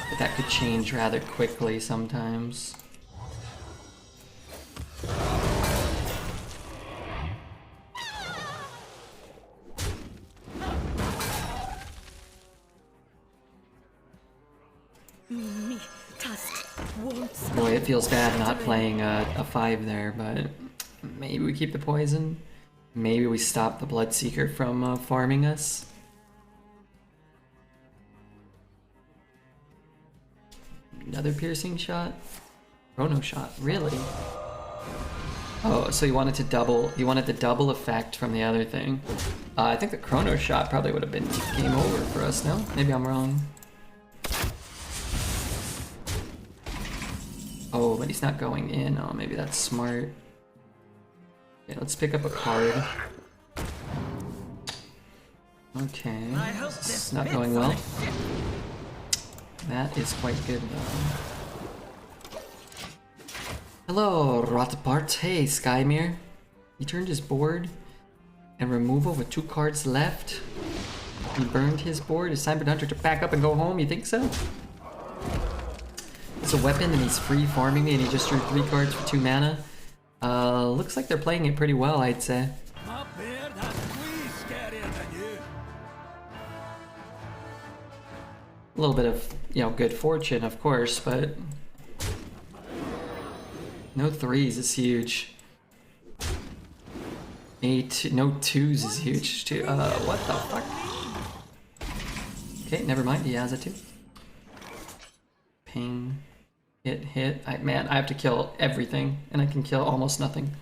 but that could change rather quickly sometimes. Me task won't stop. Boy, it feels bad not playing a 5 there, but maybe we keep the poison. Maybe we stop the Bloodseeker from farming us. Another piercing shot? Chrono Shot, really? Oh, so you wanted the double effect from the other thing. I think the Chrono Shot probably would have been game over for us, no? Maybe I'm wrong. Oh, but he's not going in. Oh, maybe that's smart. Okay, let's pick up a card. Okay, this is not going well. That is quite good though. Hello, Rotapart. Hey, Skymere. He turned his board and removal with 2 cards left. He burned his board. It's time for the Hunter to pack up and go home. You think so? It's a weapon and he's free farming me and he just drew 3 cards for 2 mana. Looks like they're playing it pretty well, I'd say. My beard has way scarier than you. A little bit of, you know, good fortune, of course, but no 3s is huge. No 2s is huge too. What the fuck? Okay, never mind. He has a 2. Ping. Hit. Man, I have to kill everything, and I can kill almost nothing.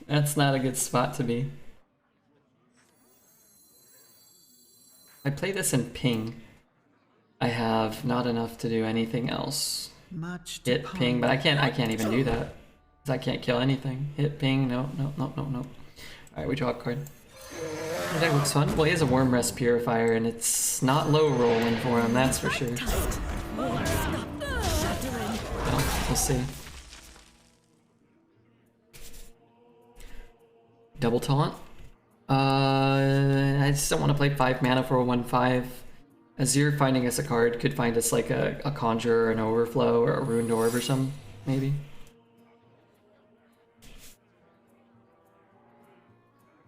That's not a good spot to be. I play this in ping. I have not enough to do anything else. Much to Hit ping, but I can't even do that. 'Cause I can't kill anything. Hit ping, no. Alright, we draw a card. The deck looks fun. Well, he has a Worm Rest Purifier, and it's not low rolling for him, that's for sure. Won't stop shattering. Well, we'll see. Double taunt. I just don't want to play 5 mana for a 1/5. Azir finding us a card could find us like a Conjurer, an Overflow, or a Ruined Orb or something, maybe.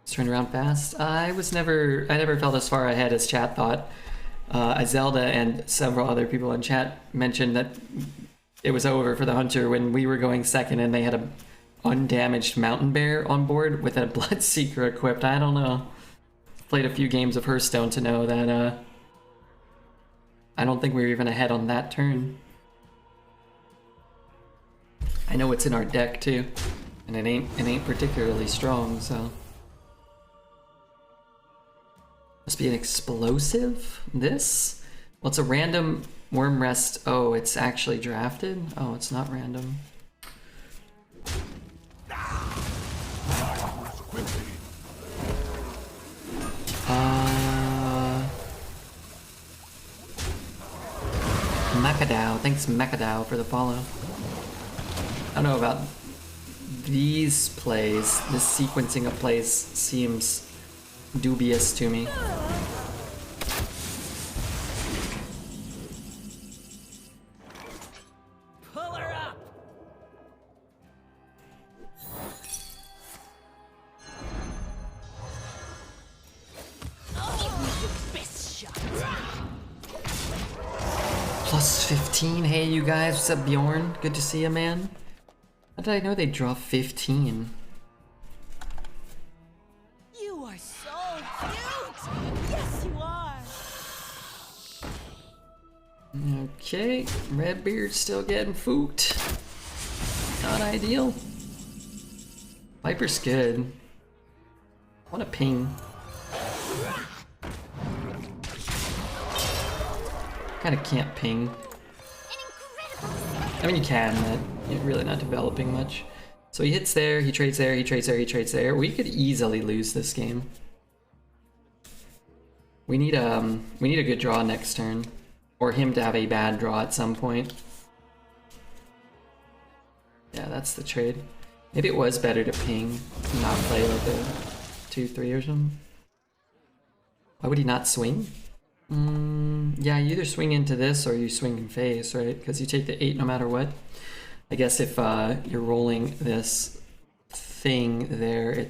Let's turn around fast. I never felt as far ahead as chat thought. Zelda and several other people in chat mentioned that it was over for the Hunter when we were going second and they had a undamaged Mountain Bear on board with a Bloodseeker equipped. I don't know. Played a few games of Hearthstone to know that I don't think we were even ahead on that turn. I know it's in our deck too, and it ain't particularly strong, so. Must be an explosive? This? Well, it's a random Worm Rest. Oh, it's actually drafted? Oh, it's not random. Macadao. Thanks, Macadao, for the follow. I don't know about these plays. This sequencing of plays seems dubious to me. Pull her up. Best shot. Plus 15. Hey, you guys. What's up, Bjorn? Good to see you, man. How did I know they'd draw 15? You are so cute. Yes, you are. Okay. Redbeard's still getting fooked. Not ideal. Viper's good. I want a ping. Kinda can't ping. I mean, you can, but you're really not developing much. So he hits there, he trades there, he trades there, he trades there. We could easily lose this game. We need a good draw next turn. Or him to have a bad draw at some point. Yeah, that's the trade. Maybe it was better to ping, not play like a 2-3 or something. Why would he not swing? Yeah, you either swing into this or you swing in face, right? Because you take the 8 no matter what. I guess if you're rolling this thing there,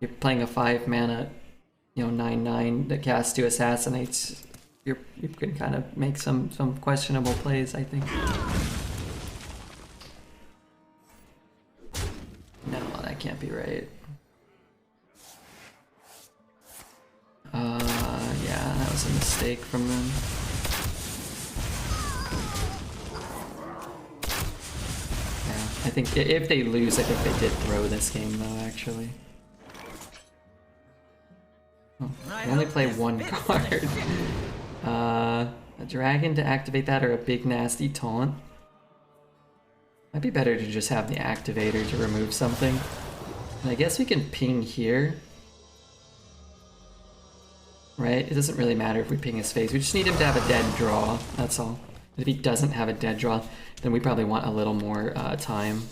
you're playing a 5 mana, 9/9 that casts 2 assassinates. You can kind of make some questionable plays, I think. No, that can't be right. Yeah, that was a mistake from them. Yeah, I think if they lose, I think they did throw this game though, actually. Oh, they only play one card. A dragon to activate that or a big nasty taunt. Might be better to just have the activator to remove something. And I guess we can ping here. Right? It doesn't really matter if we ping his face. We just need him to have a dead draw. That's all. If he doesn't have a dead draw, then we probably want a little more time.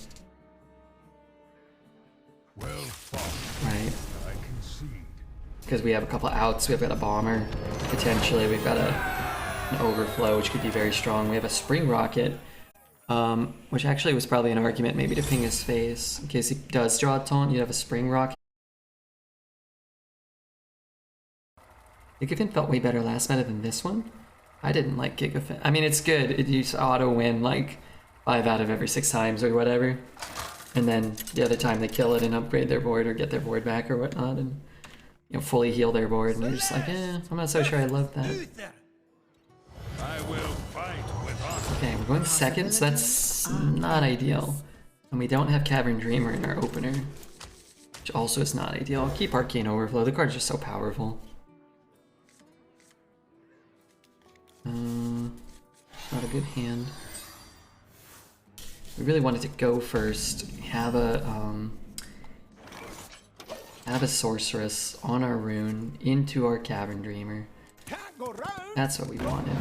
Well fought. Right? I concede. Because we have a couple outs. We've got a bomber. Potentially, we've got an overflow, which could be very strong. We have a spring rocket, which actually was probably an argument maybe to ping his face. In case he does draw a taunt, you'd have a spring rocket. Gigafin felt way better last meta than this one. I didn't like Gigafin. I mean, it's good. It used to auto win like 5 out of every 6 times or whatever. And then the other time they kill it and upgrade their board or get their board back or whatnot and fully heal their board. And you're just like, I'm not so sure I love that. I will fight with honor. Okay, we're going second, so that's not ideal. And we don't have Cavern Dreamer in our opener, which also is not ideal. I'll keep Arcane Overflow. The card's just so powerful. Not a good hand. We really wanted to go first. Have a sorceress on our rune into our Cavern Dreamer. That's what we wanted.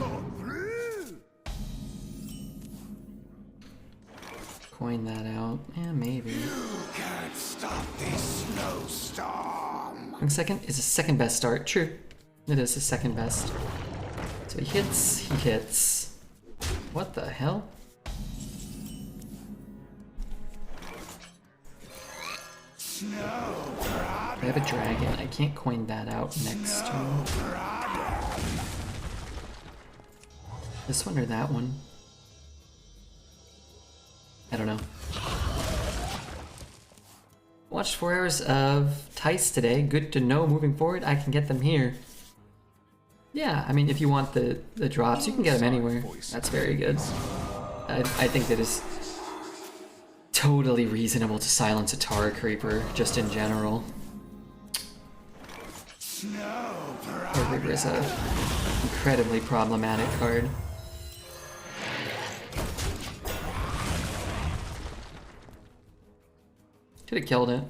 coin that out. Yeah, maybe. Can't stop this snowstorm. One second is the second best start. True. It is the second best. So he hits. What the hell? I have a dragon. I can't coin that out next turn. This one or that one? I don't know. Watched 4 hours of Tice today. Good to know moving forward. I can get them here. Yeah, I mean, if you want the drops, you can get them anywhere. That's very good. I think that is totally reasonable to silence a Tar Creeper, just in general. Tar Creeper is a incredibly problematic card. Could have killed it.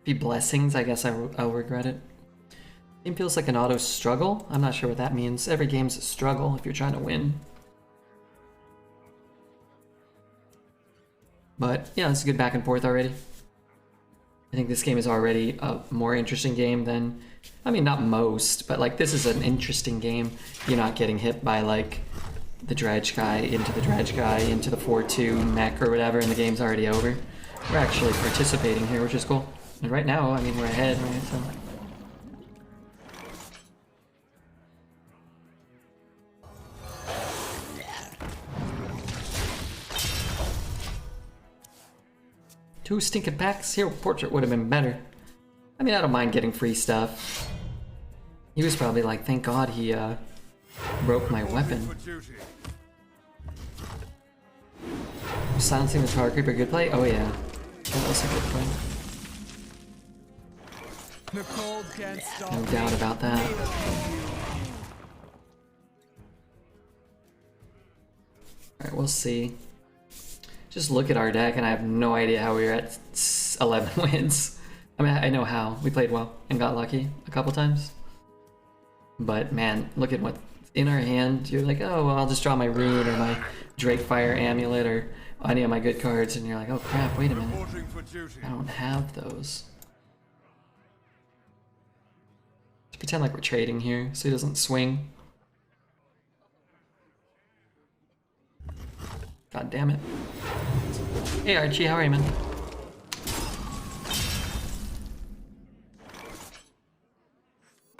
Be blessings, I guess I'll regret it. Game feels like an auto struggle. I'm not sure what that means. Every game's a struggle if you're trying to win. But yeah, it's a good back and forth already. I think this game is already a more interesting game than, I mean, not most, but like this is an interesting game. You're not getting hit by like the dredge guy into the 4-2 mech or whatever, and the game's already over. We're actually participating here, which is cool. And right now, I mean, we're ahead, right? So. Two stinking packs? Hero Portrait would have been better. I mean, I don't mind getting free stuff. He was probably like, thank God he broke my weapon. Silencing the Tar Creeper, good play? Oh yeah. That was a good play. No doubt about that. Alright, we'll see. Just look at our deck and I have no idea how we were at 11 wins. I mean, I know how. We played well and got lucky a couple times. But man, look at what's in our hand. You're like, oh, well, I'll just draw my Rune or my Drakefire Amulet or any of my good cards, and you're like, oh crap, wait a minute. I don't have those. Let's pretend like we're trading here so he doesn't swing. God damn it. Hey Archie, how are you, man?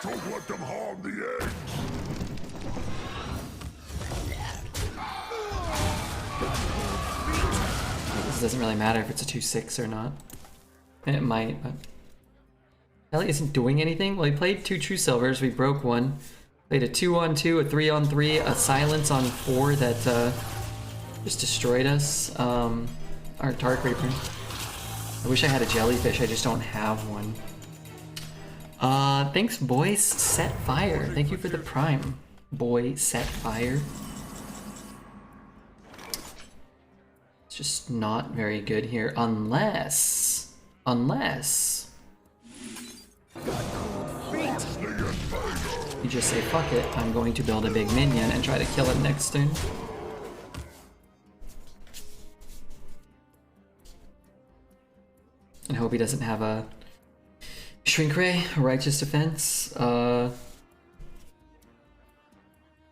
Don't let them harm the eggs. This doesn't really matter if it's a 2-6 or not. It might, but... Ellie isn't doing anything? Well, he played 2 True Silvers, we broke one. Played a 2-on-2, a 3-on-3, a Silence on 4 that just destroyed us. Our Tar Creeper. I wish I had a Jellyfish, I just don't have one. Thanks, boys. Set Fire. Thank you for the Prime. Boy, Set Fire. Just not very good here, unless you just say, fuck it, I'm going to build a big minion and try to kill it next turn. And hope he doesn't have a Shrink Ray, Righteous Defense,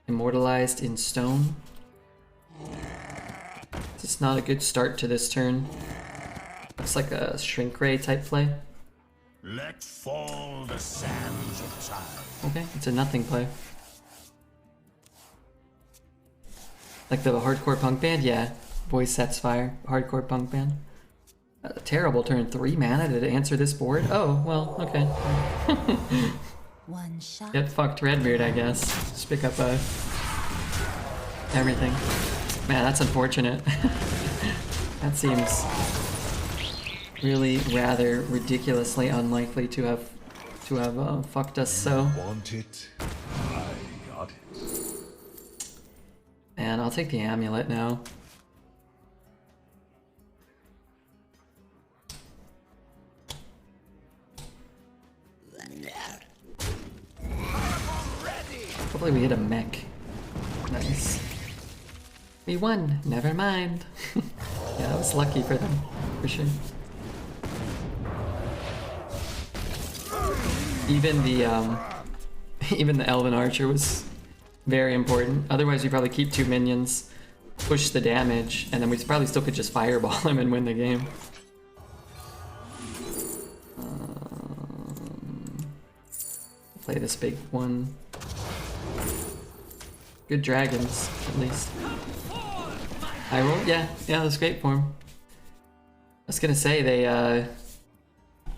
Immortalized in Stone. It's not a good start to this turn. Looks like a Shrink Ray type play. Let fall the sands of time. Okay, it's a nothing play. Like the hardcore punk band? Yeah. Voice Sets Fire. Hardcore punk band. A terrible turn. 3 mana to answer this board? Oh, well, okay. One shot. Get fucked Redbeard, I guess. Just pick up everything. Man, that's unfortunate. That seems really rather ridiculously unlikely to have fucked us so. Want it? I got it. Man, I'll take the amulet now. Hopefully we hit a mech. Nice. We won. Never mind. Yeah, Yeah, that was lucky for them, for sure. Even the even the Elven Archer was very important. Otherwise, we probably keep 2 minions, push the damage, and then we probably still could just fireball him and win the game. Play this big one. Good dragons, at least. I rolled? Yeah, that's great for him. I was gonna say, they, man,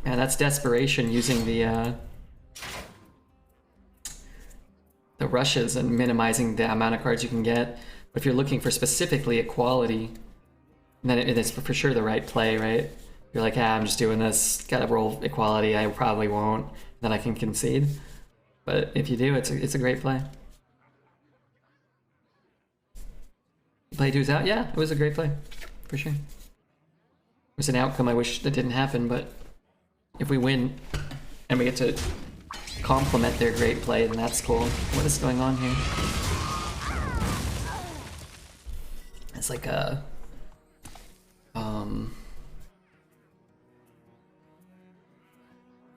that's desperation using the rushes and minimizing the amount of cards you can get. But if you're looking for specifically equality, then it is for sure the right play, right? You're like, I'm just doing this, gotta roll equality, I probably won't, then I can concede. But if you do, it's a great play. Play 2's out? Yeah, it was a great play, for sure. It was an outcome I wish that didn't happen, but if we win and we get to complement their great play, then that's cool. What is going on here? It's like a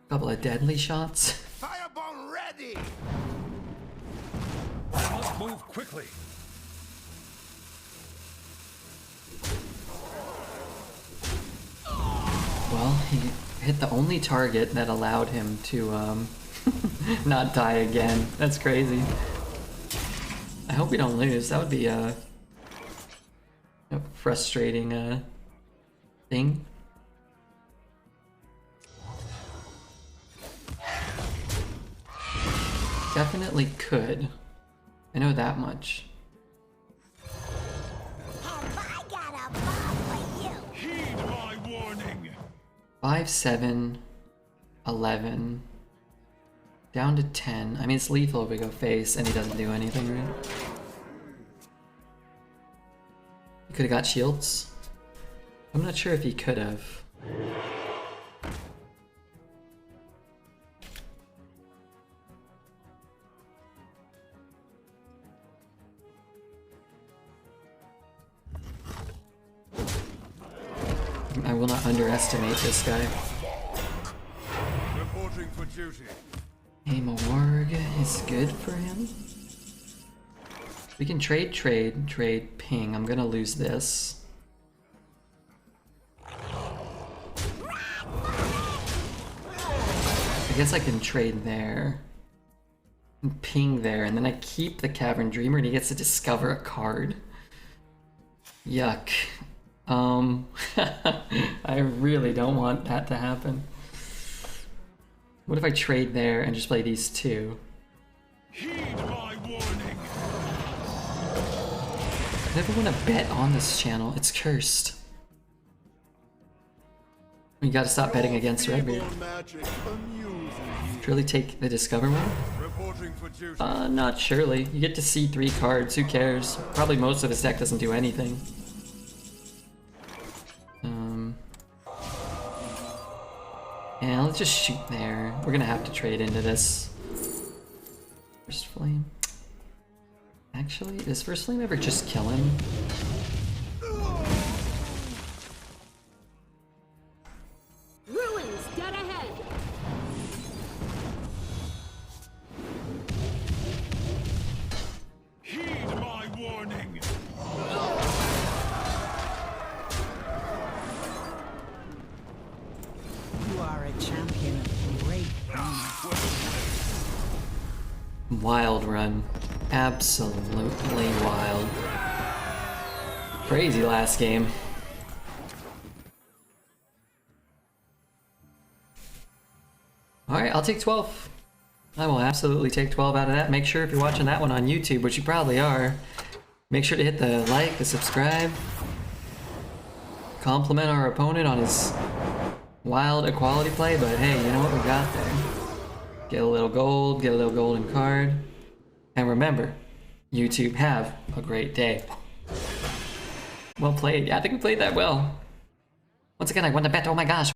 couple of deadly shots. Firebomb ready! Let's move quickly. Well, he hit the only target that allowed him to not die again. That's crazy. I hope we don't lose. That would be a frustrating thing. Definitely could. I know that much. Have I got a bomb for you? Heed my warning. 5, 7, 11. Down to 10. I mean, it's lethal if we go face and he doesn't do anything, right? He could have got shields. I'm not sure if he could have. I will not underestimate this guy. Reporting for duty. Aim a warg is good for him. We can trade ping. I'm gonna lose this. I guess I can trade there. And ping there, and then I keep the Cavern Dreamer and he gets to discover a card. Yuck. I really don't want that to happen. What if I trade there and just play these 2? Heed my warning. I never want to bet on this channel. It's cursed. We gotta stop betting against Redbeard. Magic amuses me. Surely take the Discover one? Reporting for duty. Not surely. You get to see 3 cards. Who cares? Probably most of his deck doesn't do anything. Yeah, let's just shoot there. We're gonna have to trade into this. First Flame. Actually, does First Flame ever just kill him? Ruins dead ahead. Heed my warning. You are a champion of great honor. Wild run. Absolutely wild. Crazy last game. Alright, I'll take 12. I will absolutely take 12 out of that. Make sure if you're watching that one on YouTube, which you probably are, make sure to hit the like, the subscribe. Compliment our opponent on his wild equality play, but hey, you know what we got there. Get a little gold, get a little golden card. And remember, YouTube, have a great day. Well played. Yeah, I think we played that well. Once again, I won the bet. Oh my gosh.